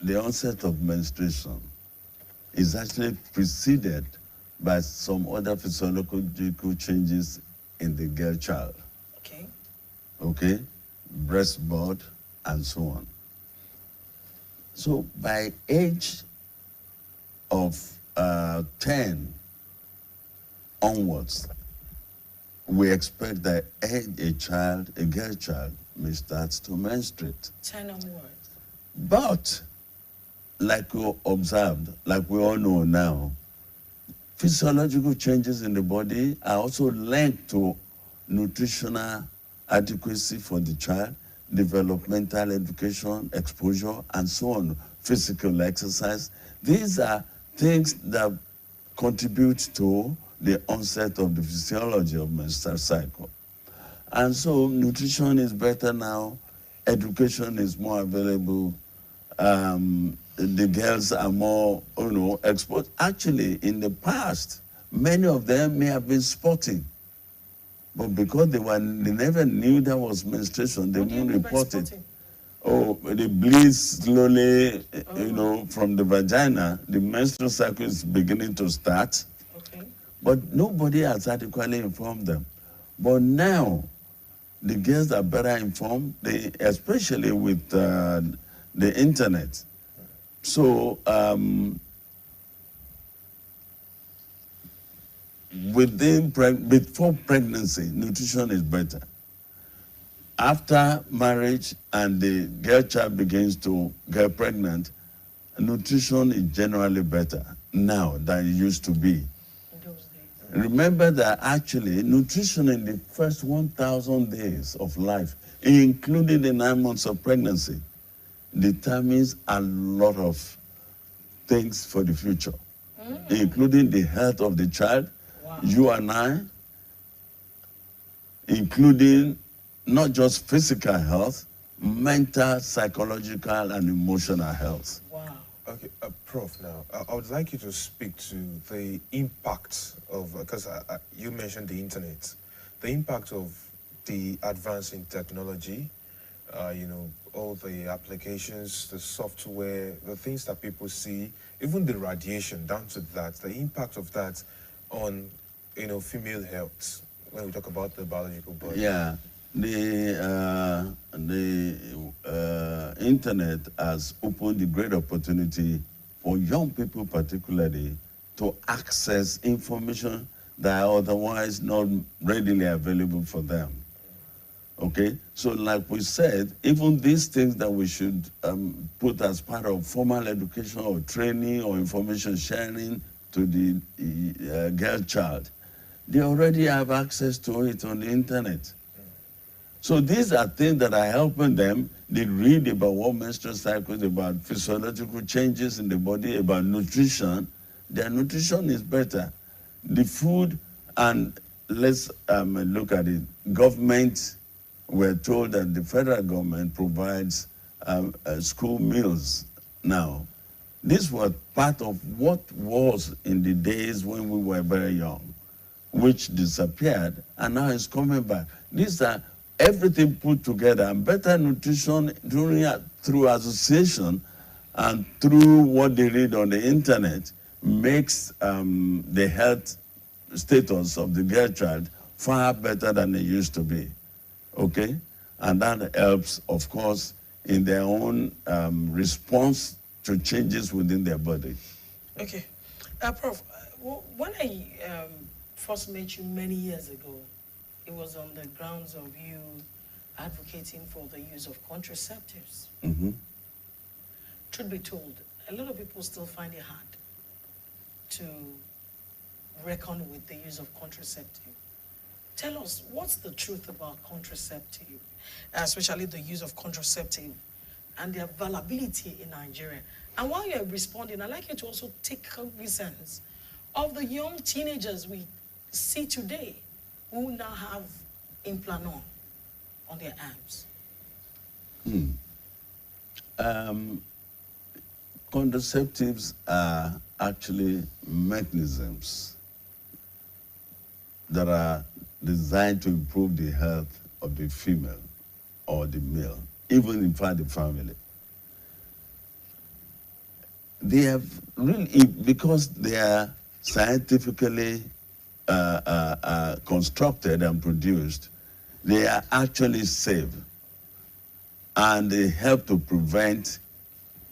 the onset of menstruation is actually preceded by some other physiological changes in the girl child. Okay. Okay? Breast bud and so on. So by age of 10 onwards, we expect that a girl child may start to menstruate. 10 onwards. But, like we observed, like we all know now, physiological changes in the body are also linked to nutritional adequacy for the child, developmental education, exposure, and so on, physical exercise. These are things that contribute to the onset of the physiology of menstrual cycle. And so nutrition is better now, education is more available, the girls are more, exposed. Actually, in the past, many of them may have been sporting, but because they never knew that was menstruation, they wouldn't report it. Oh, they bleed slowly, from the vagina. The menstrual cycle is beginning to start. Okay. But nobody has adequately informed them. But now, the girls are better informed, especially with the internet. So, before pregnancy, nutrition is better. After marriage and the girl child begins to get pregnant, nutrition is generally better now than it used to be. Remember that actually nutrition in the first 1,000 days of life, including the 9 months of pregnancy, determines a lot of things for the future, including the health of the child, you and I, including not just physical health, mental, psychological, and emotional health. Wow. Okay, Prof, now, I would like you to speak to the impact of, because you mentioned the internet, the impact of the advance in technology, all the applications, the software, the things that people see, even the radiation, down to that, the impact of that on, female health, when we talk about the biological body. Yeah. The internet has opened a great opportunity for young people particularly to access information that are otherwise not readily available for them. Okay? So like we said, even these things that we should put as part of formal education or training or information sharing to the girl child, they already have access to it on the internet. So these are things that are helping them. They read about what menstrual cycles, about physiological changes in the body, about nutrition. Their nutrition is better. The food, and let's look at it. Government, we're told that the federal government provides school meals now. This was part of what was in the days when we were very young, which disappeared, and now it's coming back. These are everything put together, and better nutrition through association and through what they read on the internet makes the health status of the girl child far better than it used to be. Okay? And that helps, of course, in their own response to changes within their body. Okay. Prof, when I first met you many years ago, it was on the grounds of you advocating for the use of contraceptives. Mm-hmm. Truth be told, a lot of people still find it hard to reckon with the use of contraceptive. Tell us, what's the truth about contraceptive, especially the use of contraceptive and the availability in Nigeria? And while you're responding, I'd like you to also take cognizance of the young teenagers we see today who now have implanton on their arms? Contraceptives are actually mechanisms that are designed to improve the health of the female or the male, even inside the family. They have really, because they are scientifically constructed and produced, they are actually safe, and they help to prevent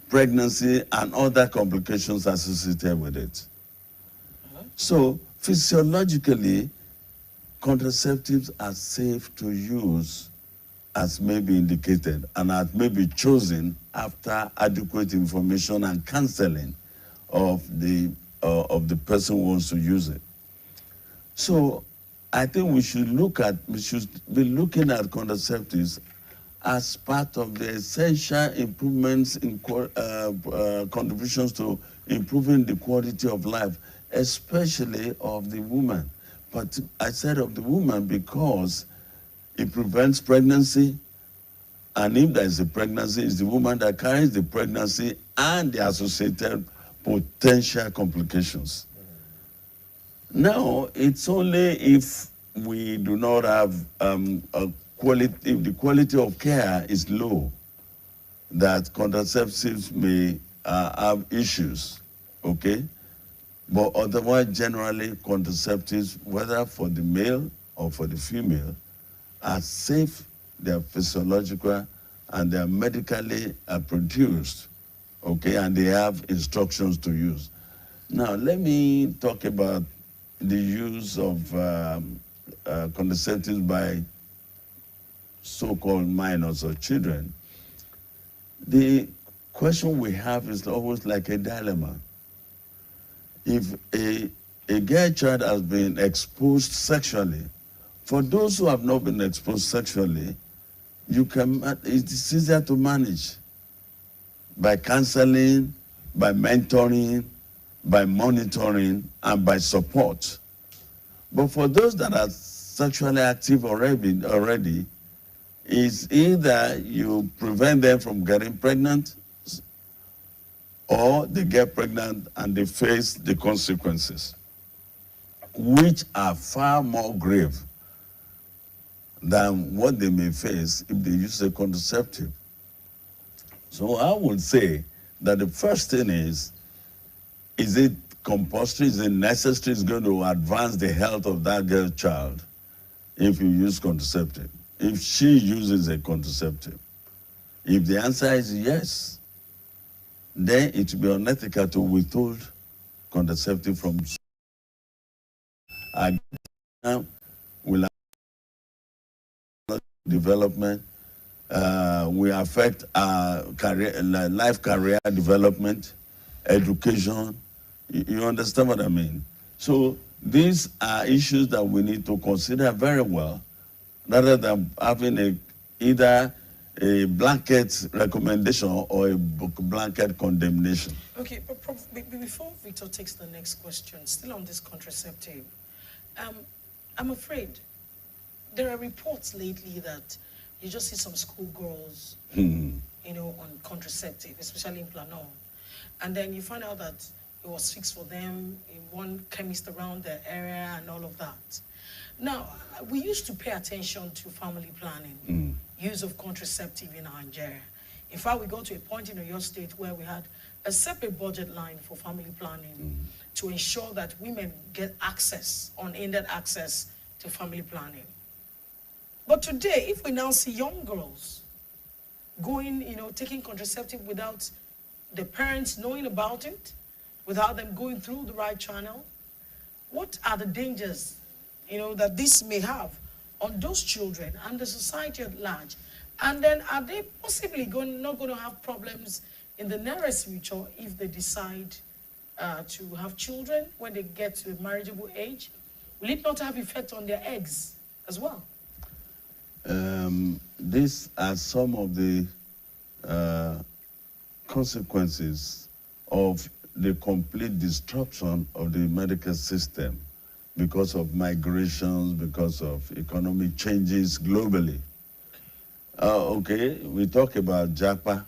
pregnancy and other complications associated with it. So physiologically, contraceptives are safe to use as may be indicated and as may be chosen after adequate information and counseling of the person who wants to use it. So I think we should be looking at contraceptives as part of the essential improvements in contributions to improving the quality of life, especially of the woman. But I said of the woman because it prevents pregnancy, and if there is a pregnancy, it's the woman that carries the pregnancy and the associated potential complications. Now, it's only if we do not have if the quality of care is low, that contraceptives may have issues, okay? But otherwise, generally, contraceptives, whether for the male or for the female, are safe, they're physiological, and they're medically produced, okay? And they have instructions to use. Now, let me talk about the use of contraceptives by so-called minors or children. The question we have is always like a dilemma. If a girl child has been exposed sexually, for those who have not been exposed sexually, it's easier to manage by counseling, by mentoring, by monitoring, and by support. But for those that are sexually active already, is either you prevent them from getting pregnant, or they get pregnant and they face the consequences, which are far more grave than what they may face if they use a contraceptive. So I would say that the first thing is it compulsory, is it necessary, is going to advance the health of that girl child if you use contraceptive, if she uses a contraceptive? If the answer is yes, then it will be unethical to withhold contraceptive from will development, will affect life career development, education. You understand what I mean? So these are issues that we need to consider very well, rather than having either a blanket recommendation or a blanket condemnation. Okay, but before Victor takes the next question, still on this contraceptive, I'm afraid there are reports lately that you just see some schoolgirls, on contraceptive, especially implanton, and then you find out that it was fixed for them in one chemist around the area and all of that. Now, we used to pay attention to family planning, use of contraceptive in Nigeria. In fact, we got to a point in your state where we had a separate budget line for family planning to ensure that women get access, unaided access to family planning. But today, if we now see young girls going, taking contraceptive without the parents knowing about it, without them going through the right channel, what are the dangers, that this may have on those children and the society at large? And then are they possibly not going to have problems in the nearest future if they decide to have children when they get to a marriageable age? Will it not have effect on their eggs as well? These are some of the consequences of the complete disruption of the medical system because of migrations, because of economic changes globally. Okay, we talk about JAPA.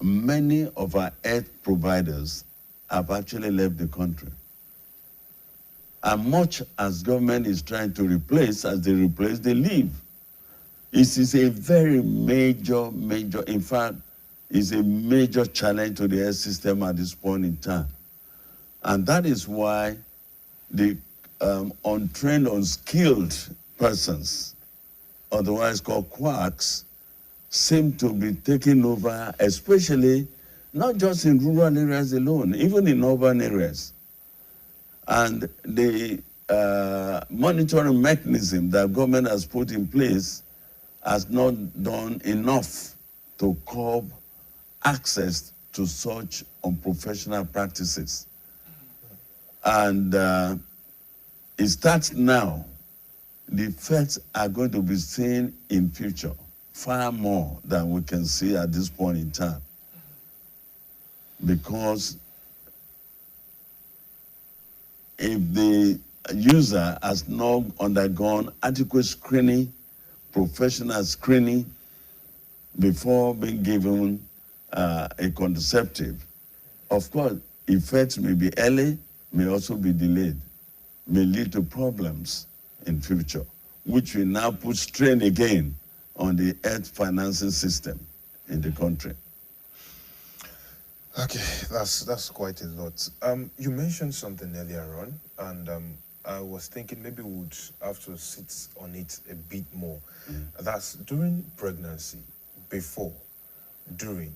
Many of our health providers have actually left the country. And much as government is trying to replace, as they replace, they leave. It is a very major, in fact, it's a major challenge to the health system at this point in time. And that is why the untrained, unskilled persons, otherwise called quacks, seem to be taking over, especially not just in rural areas alone, even in urban areas. And the monitoring mechanism that government has put in place has not done enough to curb access to such unprofessional practices. And it starts now. The effects are going to be seen in future, far more than we can see at this point in time. Because if the user has not undergone adequate screening, professional screening, before being given a contraceptive, of course, effects may be early, may also be delayed, may lead to problems in future, which will now put strain again on the health financing system in the country. Okay, that's quite a lot. You mentioned something earlier on, and I was thinking maybe we would have to sit on it a bit more. That's during pregnancy, before, during,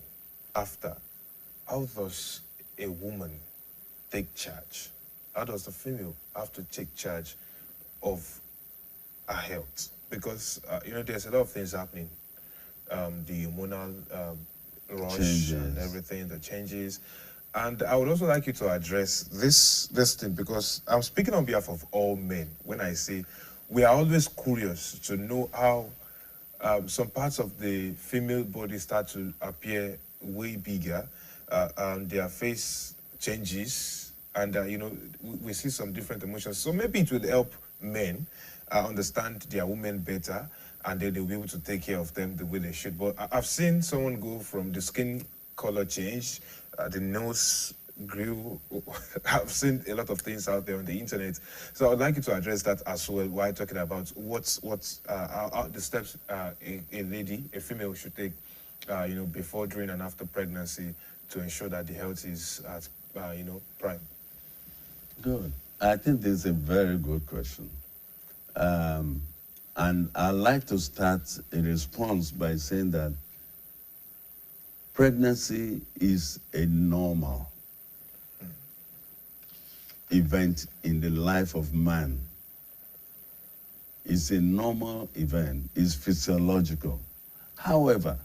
after. How does a woman take charge? How does the female have to take charge of her health? Because, there's a lot of things happening. The hormonal rush Changes. And everything, the changes. And I would also like you to address this thing, because I'm speaking on behalf of all men when I say we are always curious to know how some parts of the female body start to appear way bigger, and their face changes, and we see some different emotions. So maybe it would help men understand their women better, and then they'll be able to take care of them the way they should. But I've seen someone go from the skin color change, the nose grew. I've seen a lot of things out there on the internet. So I'd like you to address that as well while talking about what's the steps a lady, a female should take, before, during, and after pregnancy to ensure that the health is at, prime. Good. I think this is a very good question. And I'd like to start a response by saying that pregnancy is a normal event in the life of man. It's a normal event, it's physiological. However,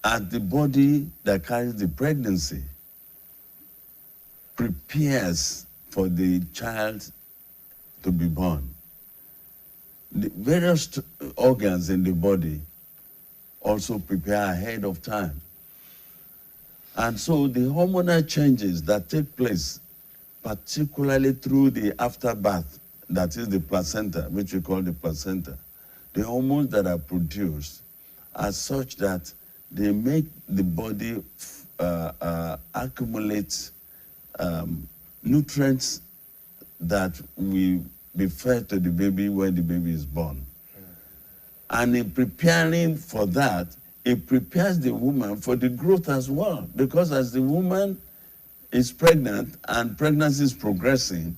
as the body that carries the pregnancy prepares for the child to be born, the various organs in the body also prepare ahead of time. And so the hormonal changes that take place, particularly through the afterbirth, that is the placenta, which we call the placenta, the hormones that are produced are such that they make the body accumulate nutrients that will be fed to the baby when the baby is born. And in preparing for that, it prepares the woman for the growth as well. Because as the woman is pregnant and pregnancy is progressing,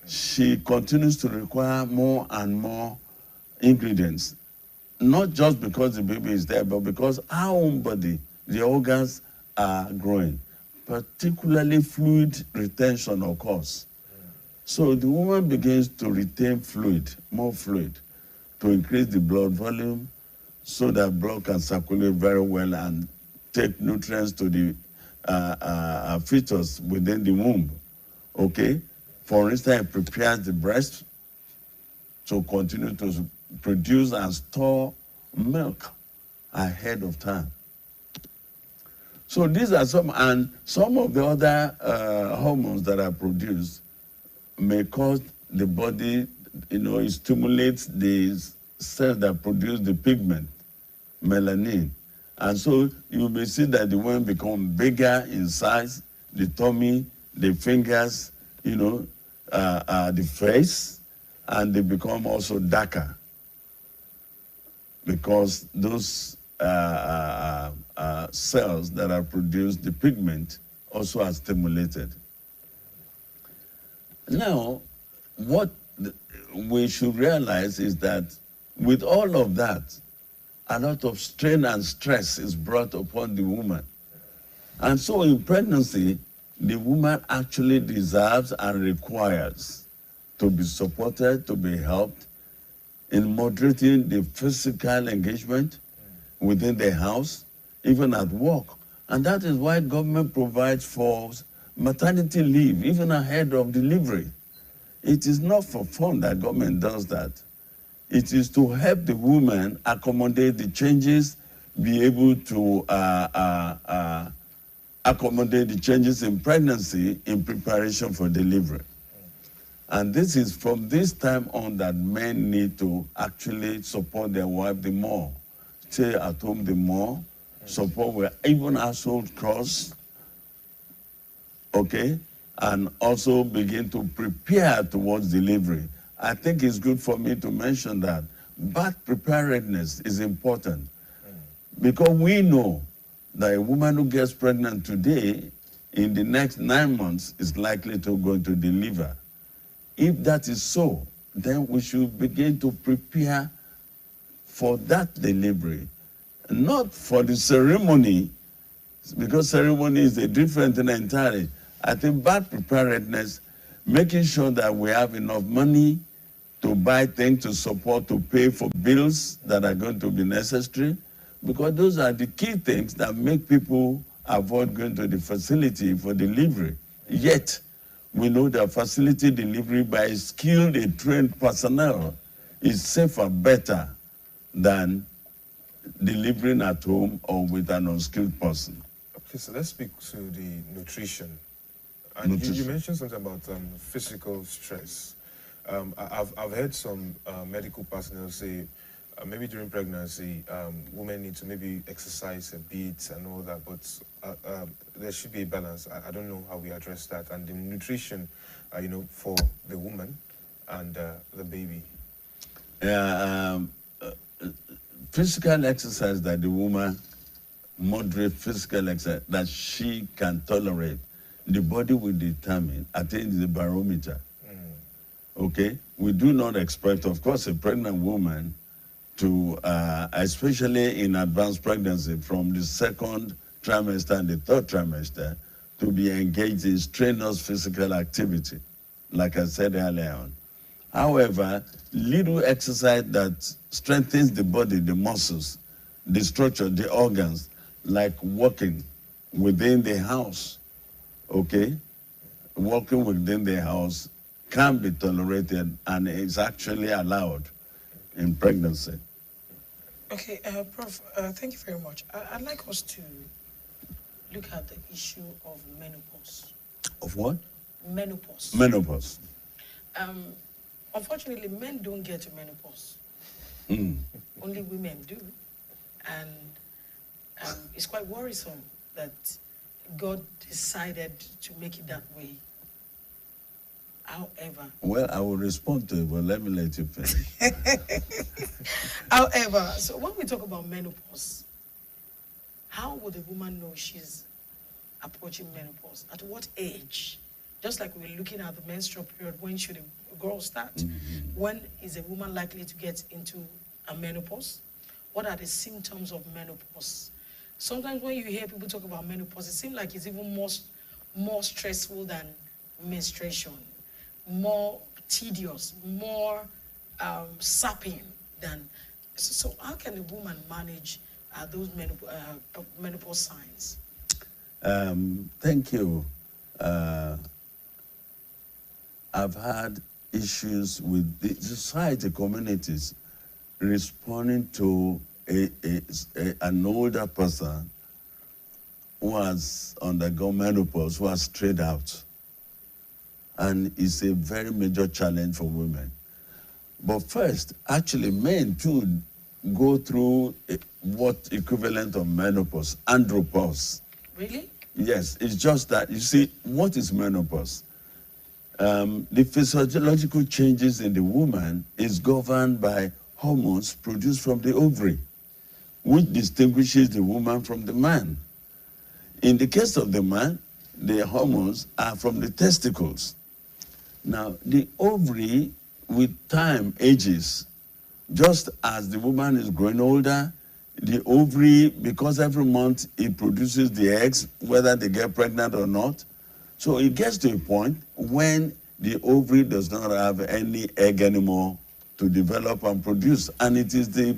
she continues to require more and more ingredients. Not just because the baby is there, but because our own body, the organs are growing. Particularly fluid retention occurs. So the woman begins to retain fluid, more fluid, to increase the blood volume so that blood can circulate very well and take nutrients to the fetus within the womb. Okay? For instance, it prepares the breast to continue to produce and store milk ahead of time. So these are some, and some of the other hormones that are produced may cause the body, it stimulates the cells that produce the pigment, melanin. And so you may see that the women become bigger in size, the tummy, the fingers, the face, and they become also darker because those cells that are produced, the pigment, also are stimulated. Now, what we should realize is that with all of that, a lot of strain and stress is brought upon the woman. And so in pregnancy, the woman actually deserves and requires to be supported, to be helped in moderating the physical engagement within the house, even at work. And that is why government provides for maternity leave, even ahead of delivery. It is not for fun that government does that. It is to help the woman accommodate the changes, be able to accommodate the changes in pregnancy in preparation for delivery. And this is from this time on that men need to actually support their wife the more, stay at home the more, support with even household chores, okay? And also begin to prepare towards delivery. I think it's good for me to mention that birth preparedness is important because we know that a woman who gets pregnant today, in the next 9 months, is likely to go to deliver. If that is so, then we should begin to prepare for that delivery, not for the ceremony, because ceremony is a different thing entirely. I think birth preparedness, making sure that we have enough money to buy things, to support, to pay for bills that are going to be necessary, because those are the key things that make people avoid going to the facility for delivery. Yet, we know that facility delivery by skilled and trained personnel is safer, better than delivering at home or with an unskilled person. Okay, so let's speak to the nutrition. And you mentioned something about physical stress. I've heard some medical personnel say maybe during pregnancy, women need to maybe exercise a bit and all that, but there should be a balance. I don't know how we address that. And the nutrition, for the woman and the baby. Physical exercise that the woman, moderate physical exercise that she can tolerate, the body will determine. I think the barometer. Okay? We do not expect, of course, a pregnant woman to, especially in advanced pregnancy, from the second trimester and the third trimester, to be engaged in strenuous physical activity, like I said earlier on. However, little exercise that strengthens the body, the muscles, the structure, the organs, like walking within the house, okay? Walking within the house can be tolerated and is actually allowed in pregnancy. Okay, Prof, thank you very much. I'd like us to look at the issue of menopause. Of what? Menopause. Menopause. Unfortunately, men don't get to menopause. Only women do. And it's quite worrisome that God decided to make it that way. However... Well, I will respond to it, but let me let you finish. However, so when we talk about menopause, how would a woman know she's approaching menopause? At what age? Just like we're looking at the menstrual period, when should a girl start? When is a woman likely to get into a menopause? What are the symptoms of menopause? Sometimes when you hear people talk about menopause, it seems like it's even more stressful than menstruation, more tedious, more sapping than... So how can a woman manage those menopause signs? Thank you. I've had issues with the society communities responding to an older person who has undergone menopause, who has strayed out. And it's a very major challenge for women. But first, actually, men too go through what equivalent of menopause, andropause. Really? Yes, it's just that, you see, what is menopause? The physiological changes in the woman is governed by hormones produced from the ovary, which distinguishes the woman from the man. In the case of the man, the hormones are from the testicles. Now, the ovary, with time, ages. Just as the woman is growing older, the ovary, because every month it produces the eggs, whether they get pregnant or not. So it gets to a point when the ovary does not have any egg anymore to develop and produce. And it is the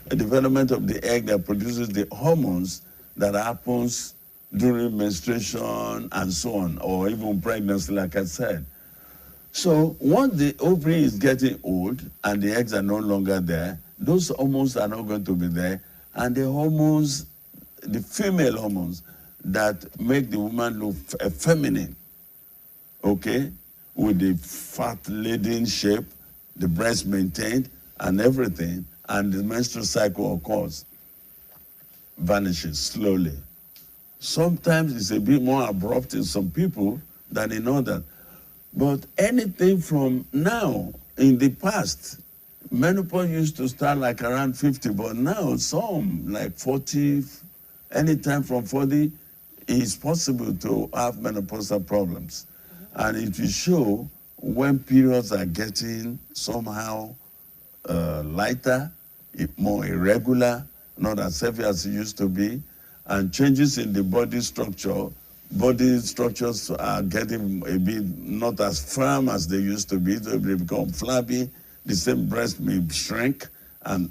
development of the egg that produces the hormones that happens during menstruation and so on, or even pregnancy, like I said. So once the ovary is getting old and the eggs are no longer there, those hormones are not going to be there. And the hormones, the female hormones that make the woman look feminine, okay, with the fat-laden shape, the breast maintained, and everything, and the menstrual cycle, of course, vanishes slowly. Sometimes it's a bit more abrupt in some people than in others. But anything from now, in the past, menopause used to start like around 50, but now some like 40, anytime from 40, it's possible to have menopausal problems. And it will show when periods are getting somehow lighter, more irregular, not as heavy as it used to be, and changes in the body structure. Body structures are getting a bit not as firm as they used to be. They become flabby. The same breast may shrink, and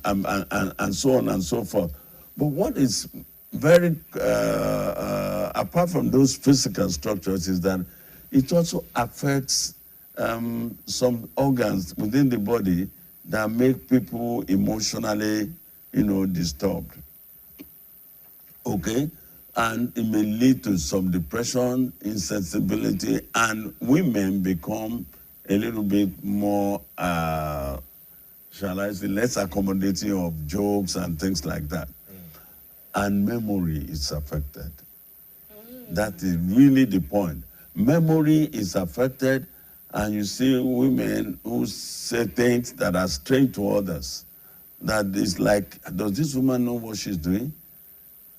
so on and so forth. But what is very, apart from those physical structures, is that it also affects some organs within the body that make people emotionally, disturbed. Okay? And it may lead to some depression, insensibility, and women become a little bit more, shall I say, less accommodating of jokes and things like that. And memory is affected. That is really the point. Memory is affected, and you see women who say things that are strange to others. That is like, does this woman know what she's doing?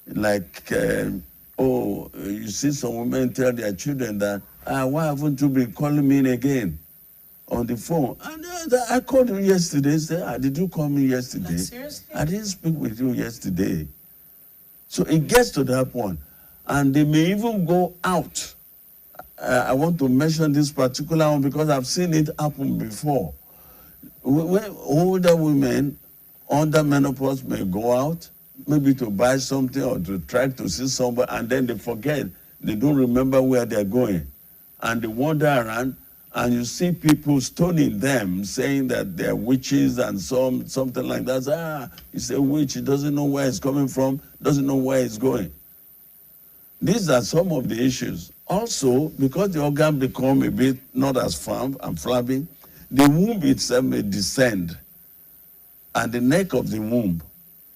Like, you see some women tell their children that, why haven't you been calling me again on the phone? And I called you yesterday. Say, did you call me yesterday? Like, seriously? I didn't speak with you yesterday. So it gets to that point. And they may even go out. I want to mention this particular one because I've seen it happen before. When older women under menopause may go out, maybe to buy something or to try to see somebody, and then they forget. They don't remember where they're going. And they wander around, and you see people stoning them, saying that they're witches and something like that. He's a witch. He doesn't know where he's coming from, doesn't know where he's going. These are some of the issues. Also, because the organ become a bit not as firm and flabby, the womb itself may descend, and the neck of the womb,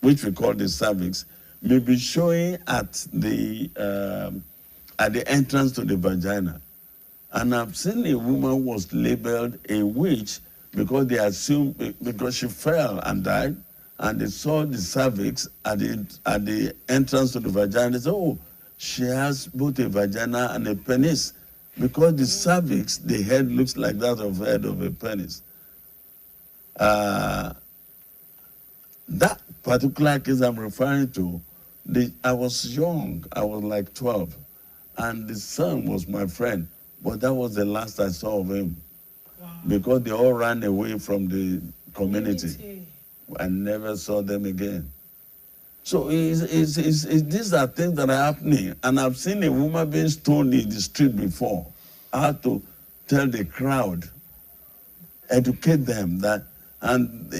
which we call the cervix, may be showing at the entrance to the vagina. And I've seen a woman who was labeled a witch because they assumed, because she fell and died, and they saw the cervix at the entrance to the vagina. They said, oh, she has both a vagina and a penis. Because the cervix, the head looks like that of head of a penis. That particular case I'm referring to, I was young, I was like 12, and the son was my friend, but that was the last I saw of him. Wow. Because they all ran away from the community. I never saw them again. So these are things that are happening, and I've seen a woman being stoned in the street before. I had to tell the crowd, educate them that, and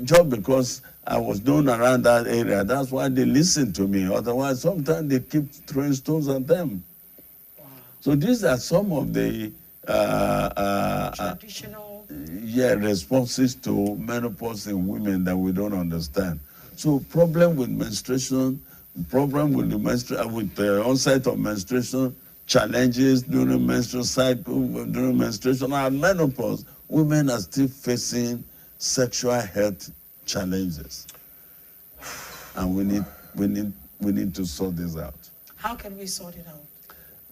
just because I was known around that area. That's why they listen to me. Otherwise, sometimes they keep throwing stones at them. Wow. So these are some of the Traditional. responses to menopause in women that we don't understand. So problem with menstruation, problem with the onset of menstruation, challenges during menstrual cycle, during menstruation and menopause, women are still facing sexual health challenges, and we need to sort this out. How can we sort it out?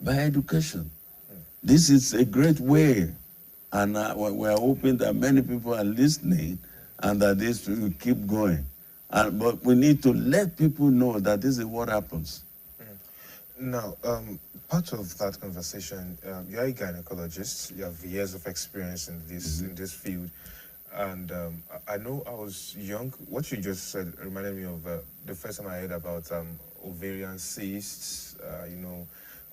By education. This is a great way, and we're hoping that many people are listening and that this will keep going. But we need to let people know that this is what happens. Now, part of that conversation, you're a gynecologist. You have years of experience in this field. And I know I was young. What you just said reminded me of the first time I heard about ovarian cysts,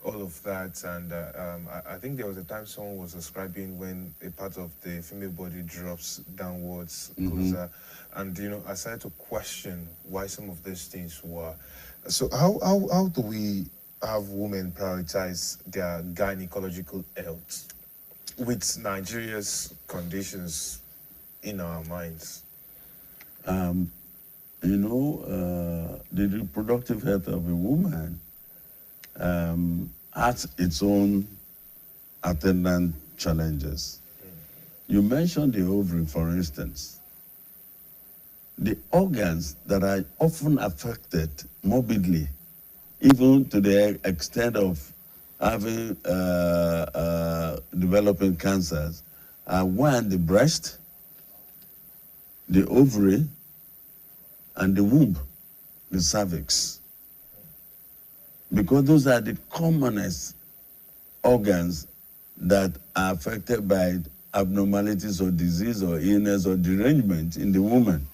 all of that. And I think there was a time someone was describing when a part of the female body drops downwards. And I started to question why some of these things were. So how do we have women prioritize their gynecological health with Nigeria's conditions in our minds? The reproductive health of a woman has its own attendant challenges. You mentioned the ovary, for instance. The organs that are often affected morbidly, even to the extent of having developing cancers, are one, the breast, the ovary, and the womb, the cervix. Because those are the commonest organs that are affected by abnormalities or disease or illness or derangement in the woman.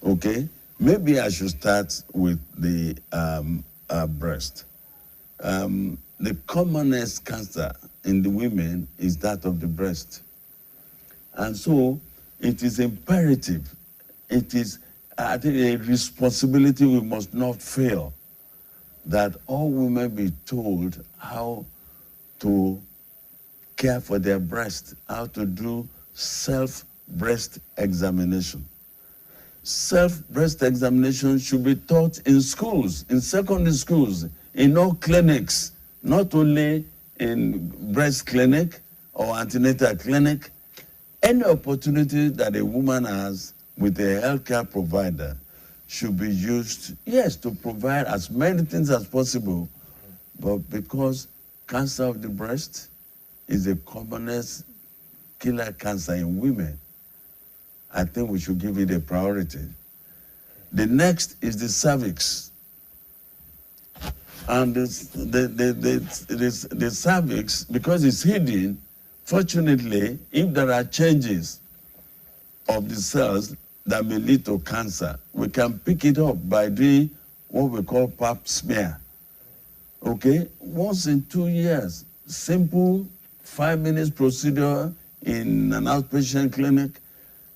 Okay? Maybe I should start with the breast. The commonest cancer in the women is that of the breast. And so it is imperative, it is, I think, a responsibility we must not fail, that all women be told how to care for their breast, how to do self-breast examination. Self-breast examination should be taught in schools, in secondary schools, in all clinics, not only in breast clinic or antenatal clinic. Any opportunity that a woman has with a healthcare provider should be used, yes, to provide as many things as possible, but because cancer of the breast is the commonest killer cancer in women, I think we should give it a priority. The next is the cervix. And the cervix, because it's hidden, fortunately, if there are changes of the cells that may lead to cancer, we can pick it up by doing what we call pap smear. Okay? Once in 2 years, simple 5 minutes procedure in an outpatient clinic.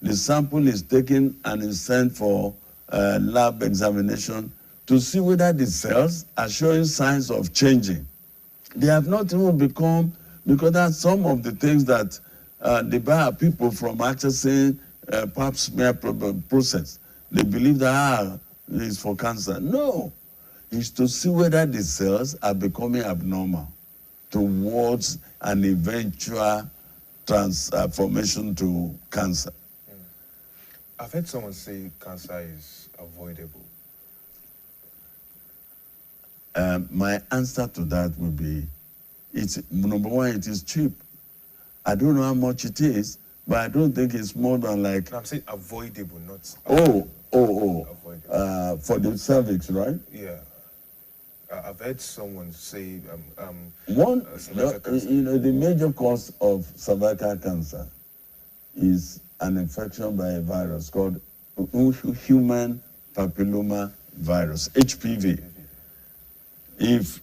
The sample is taken and is sent for lab examination to see whether the cells are showing signs of changing. They have not even become, because that's some of the things that debar people from accessing pap smear process. They believe that it's for cancer. No, it's to see whether the cells are becoming abnormal towards an eventual transformation to cancer. I've heard someone say cancer is avoidable. My answer to that would be, it's number one, it is cheap. I don't know how much it is, but I don't think it's more than like. No, I'm saying avoidable, not. Avoidable. For the cervix, right? Yeah. I've heard someone say the major cause of cervical cancer is an infection by a virus called human papilloma virus, HPV. If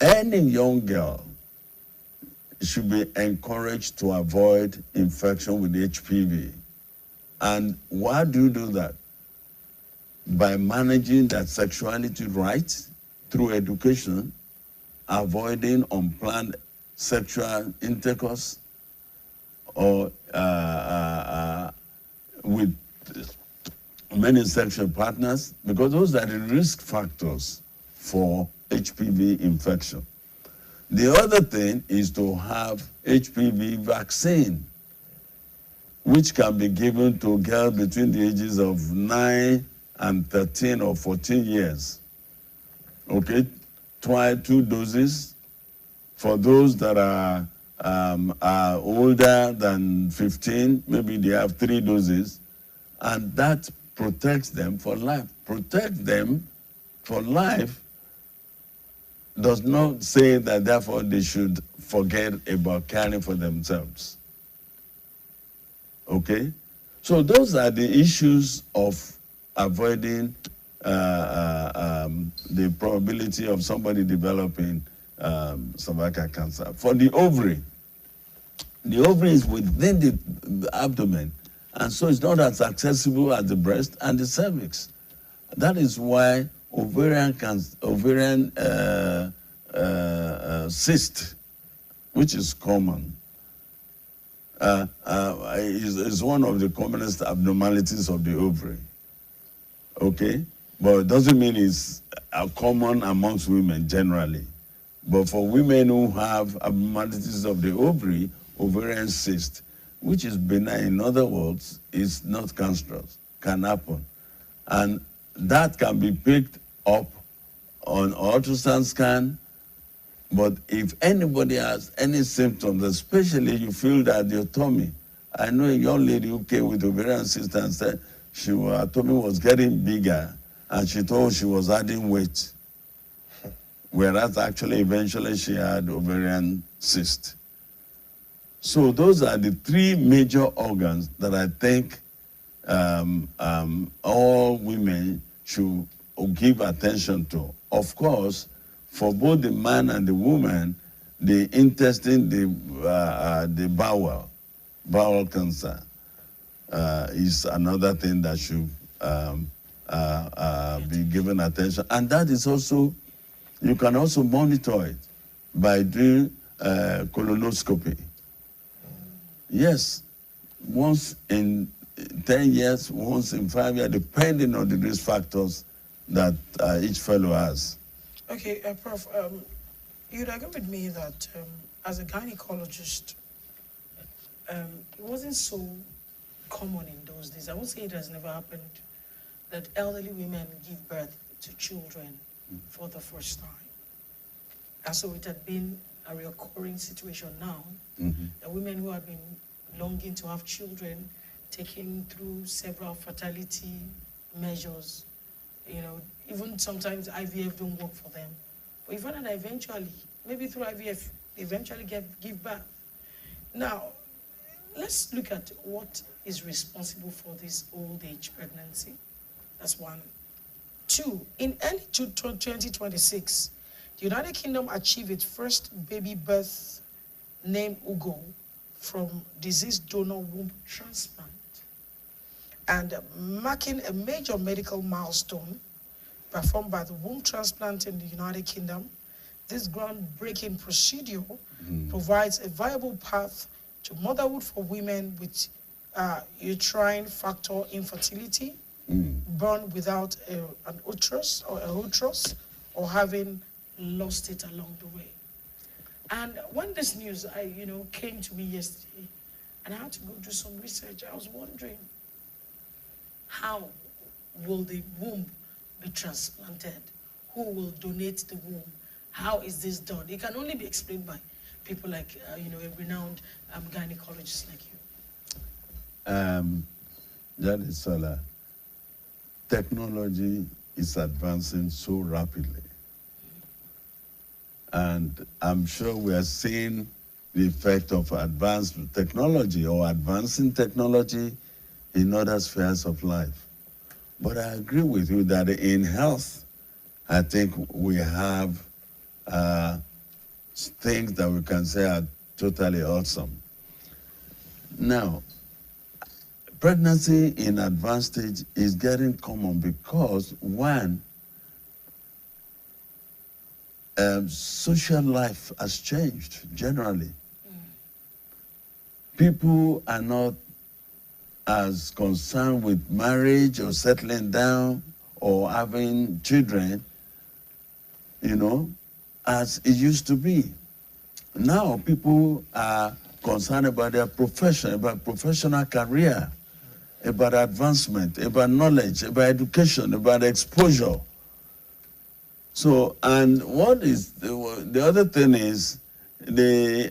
any young girl should be encouraged to avoid infection with HPV. And why do you do that? by managing their sexuality right through education, avoiding unplanned sexual intercourse, or with many sexual partners, because those are the risk factors for HPV infection. The other thing is to have HPV vaccine, which can be given to girls between the ages of 9 and 13 or 14 years. Okay, try 2 doses. For those that are older than 15, maybe they have 3 doses, and that protects them for life. Protect them for life does not say that therefore they should forget about caring for themselves. Okay? So those are the issues of avoiding the probability of somebody developing cervical cancer. For the ovary is within the abdomen, and so it's not as accessible as the breast and the cervix. That is why ovarian cyst, which is common, is one of the commonest abnormalities of the ovary. Okay? But it doesn't mean it's common amongst women generally. But for women who have abnormalities of the ovary, ovarian cyst, which is benign, in other words, is not cancerous, can happen. And that can be picked up on ultrasound scan. But if anybody has any symptoms, especially you feel that your tummy, I know a young lady who came with ovarian cyst and said her tummy was getting bigger, and she told she was adding weight, whereas actually eventually she had ovarian cyst. So those are the 3 major organs that I think all women should give attention to. Of course, for both the man and the woman, the intestine, the bowel cancer is another thing that should be given attention. And that is also, you can also monitor it by doing colonoscopy. Yes, once in 10 years, once in 5 years, depending on the risk factors that each fellow has. Okay, Prof, you'd agree with me that as a gynecologist, it wasn't so common in those days. I won't say it has never happened that elderly women give birth to children for the first time. And so it had been a recurring situation now. The women who have been longing to have children, taking through several fertility measures, even sometimes IVF don't work for them. But even and eventually, maybe through IVF, they eventually give birth. Now, let's look at what is responsible for this old age pregnancy. That's 1. 2, in early 2026, the United Kingdom achieved its first baby birth named Ugo from diseased donor womb transplant, and marking a major medical milestone performed by the womb transplant in the United Kingdom. This groundbreaking procedure provides a viable path to motherhood for women with uterine factor infertility, born without an uterus or having lost it along the way. And when this news came to me yesterday, and I had to go do some research, I was wondering, how will the womb be transplanted? Who will donate the womb? How is this done? It can only be explained by people like, a renowned gynecologist like you. That is Salah. Technology is advancing so rapidly. And I'm sure we are seeing the effect of advanced technology or advancing technology in other spheres of life. But I agree with you that in health, I think we have things that we can say are totally awesome. Now, pregnancy in advanced stage is getting common because, one, social life has changed generally. People are not as concerned with marriage or settling down or having children, as it used to be. Now people are concerned about their profession, about professional career, about advancement, about knowledge, about education, about exposure. So, and what is the other thing is the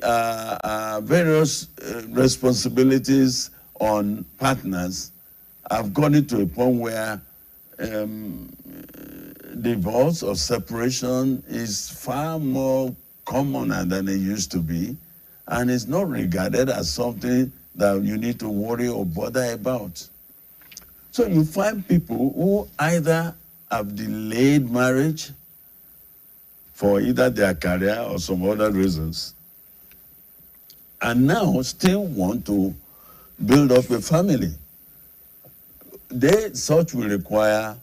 various responsibilities on partners have gotten to a point where divorce or separation is far more commoner than it used to be, and it's not regarded as something that you need to worry or bother about. So you find people who either have delayed marriage for either their career or some other reasons, and now still want to build up a family. Such will require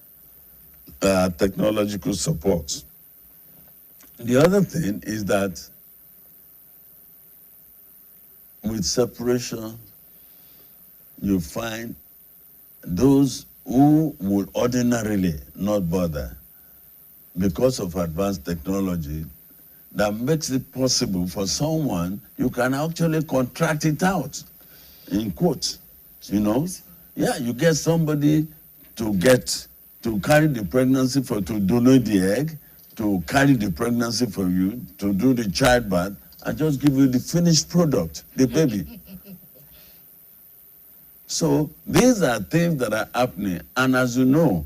technological support. The other thing is that with separation, you find those who would ordinarily not bother because of advanced technology that makes it possible for someone, you can actually contract it out, in quotes, Yeah, you get somebody to carry the pregnancy to donate the egg, to carry the pregnancy for you, to do the childbirth, and just give you the finished product, the baby. So these are things that are happening. And as you know,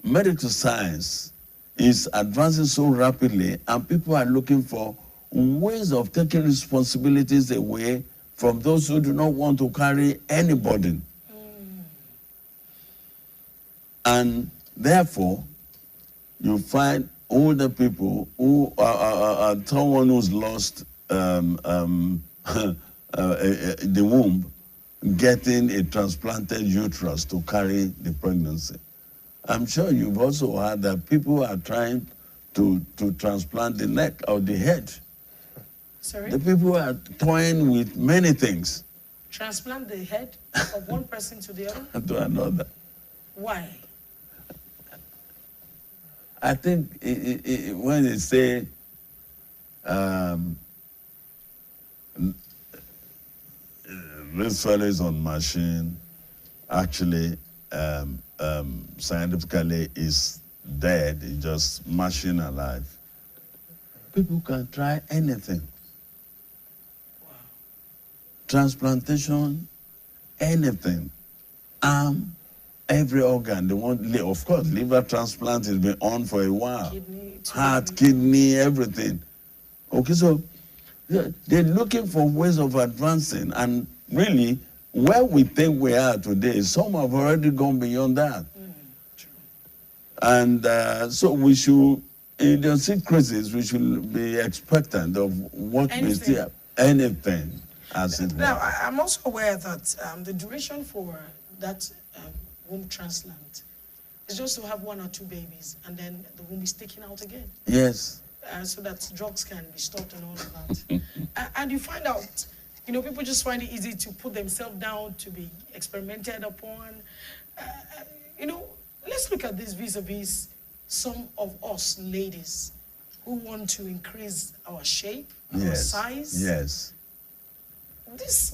medical science is advancing so rapidly, and people are looking for ways of taking responsibilities away from those who do not want to carry any burden. And therefore, you find older people who are someone who's lost the womb, getting a transplanted uterus to carry the pregnancy. I'm sure you've also heard that people are trying to transplant the neck or the head. Sorry? The people are toying with many things. Transplant the head of one person to the other? To another. Why? I think when they say this fellow is on machine, actually scientifically is dead, it's just machine alive. People can try anything. Wow. Transplantation, anything. Every organ. They want, of course, liver transplant has been on for a while. Kidney, Heart, kidney, everything. Okay, so they're looking for ways of advancing, and really, where we think we are today, some have already gone beyond that. And so we should, in the idiosyncrasies, we should be expectant of what may still anything as it Now, were. I'm also aware that the duration for that womb transplant is just to have 1 or 2 babies, and then the womb is taken out again. Yes. So that drugs can be stopped and all of that. And you find out, people just find it easy to put themselves down to be experimented upon. Let's look at this vis-a-vis some of us ladies who want to increase our shape, our size. Yes. Is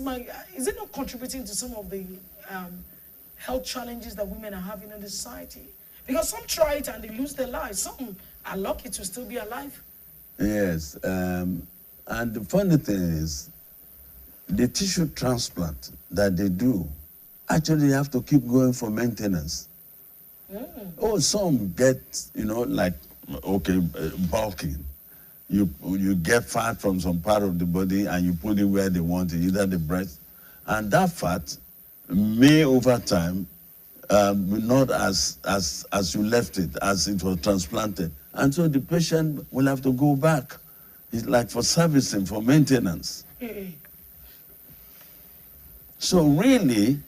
it not contributing to some of the health challenges that women are having in the society? Because some try it and they lose their lives. Some are lucky to still be alive. Yes. And the funny thing is, the tissue transplant that they do, actually have to keep going for maintenance. Oh, some get, bulking. You get fat from some part of the body and you put it where they want it, either the breast. And that fat may, over time, be not as you left it, as it was transplanted. And so the patient will have to go back. It's like for servicing, for maintenance. So really,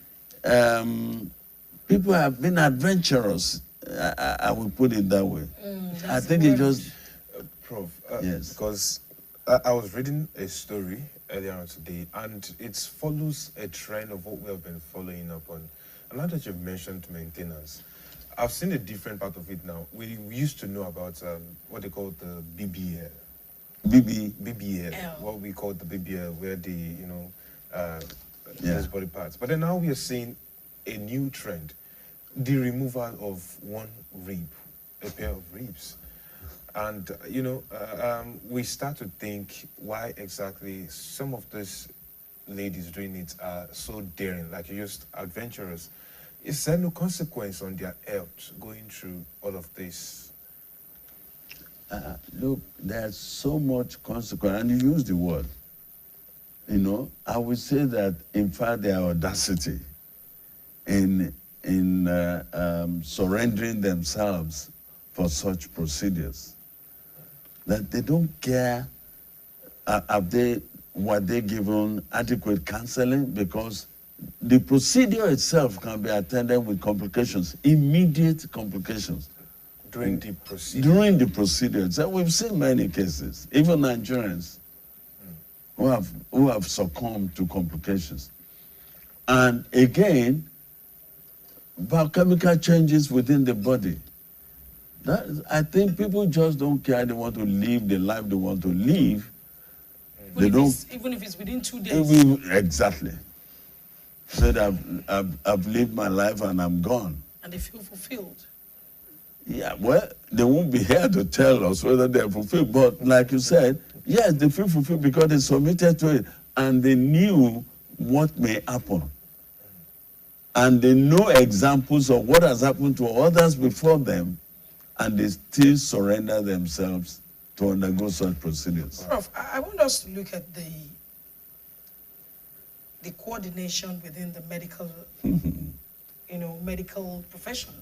people have been adventurous. I will put it that way. I think it just... Prof, yes. Because I was reading a story earlier on today, and it follows a trend of what we have been following up on. And now that you've mentioned maintenance, I've seen a different part of it now. We used to know about what they call the BBL. BBL, what we call the BBL, where the, you know, these body parts. But then now we are seeing a new trend, the removal of one rib, a pair of ribs. And, you know, we start to think why exactly some of these ladies doing it are so daring, like you're just adventurous. Is there no consequence on their health going through all of this? Look, there's so much consequence, and you use the word. You know, I would say that, in fact, their audacity in surrendering themselves for such procedures, that they don't care were they given adequate counseling, because the procedure itself can be attended with complications, immediate complications. During the procedure? During the procedure. So we've seen many cases, even Nigerians, who have succumbed to complications. And again, biochemical changes within the body. I think people just don't care. They want to live the life they want to live. Even if it's within 2 days. Exactly. Said I've lived my life and I'm gone. And they feel fulfilled. Yeah, well, they won't be here to tell us whether they're fulfilled. But like you said, yes, they feel fulfilled because they submitted to it and they knew what may happen. And they know examples of what has happened to others before them, and they still surrender themselves to undergo such procedures. Prof, I want us to look at the coordination within the medical, medical profession.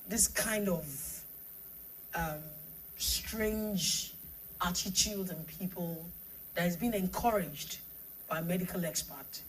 This kind of strange attitude in people that has been encouraged by medical experts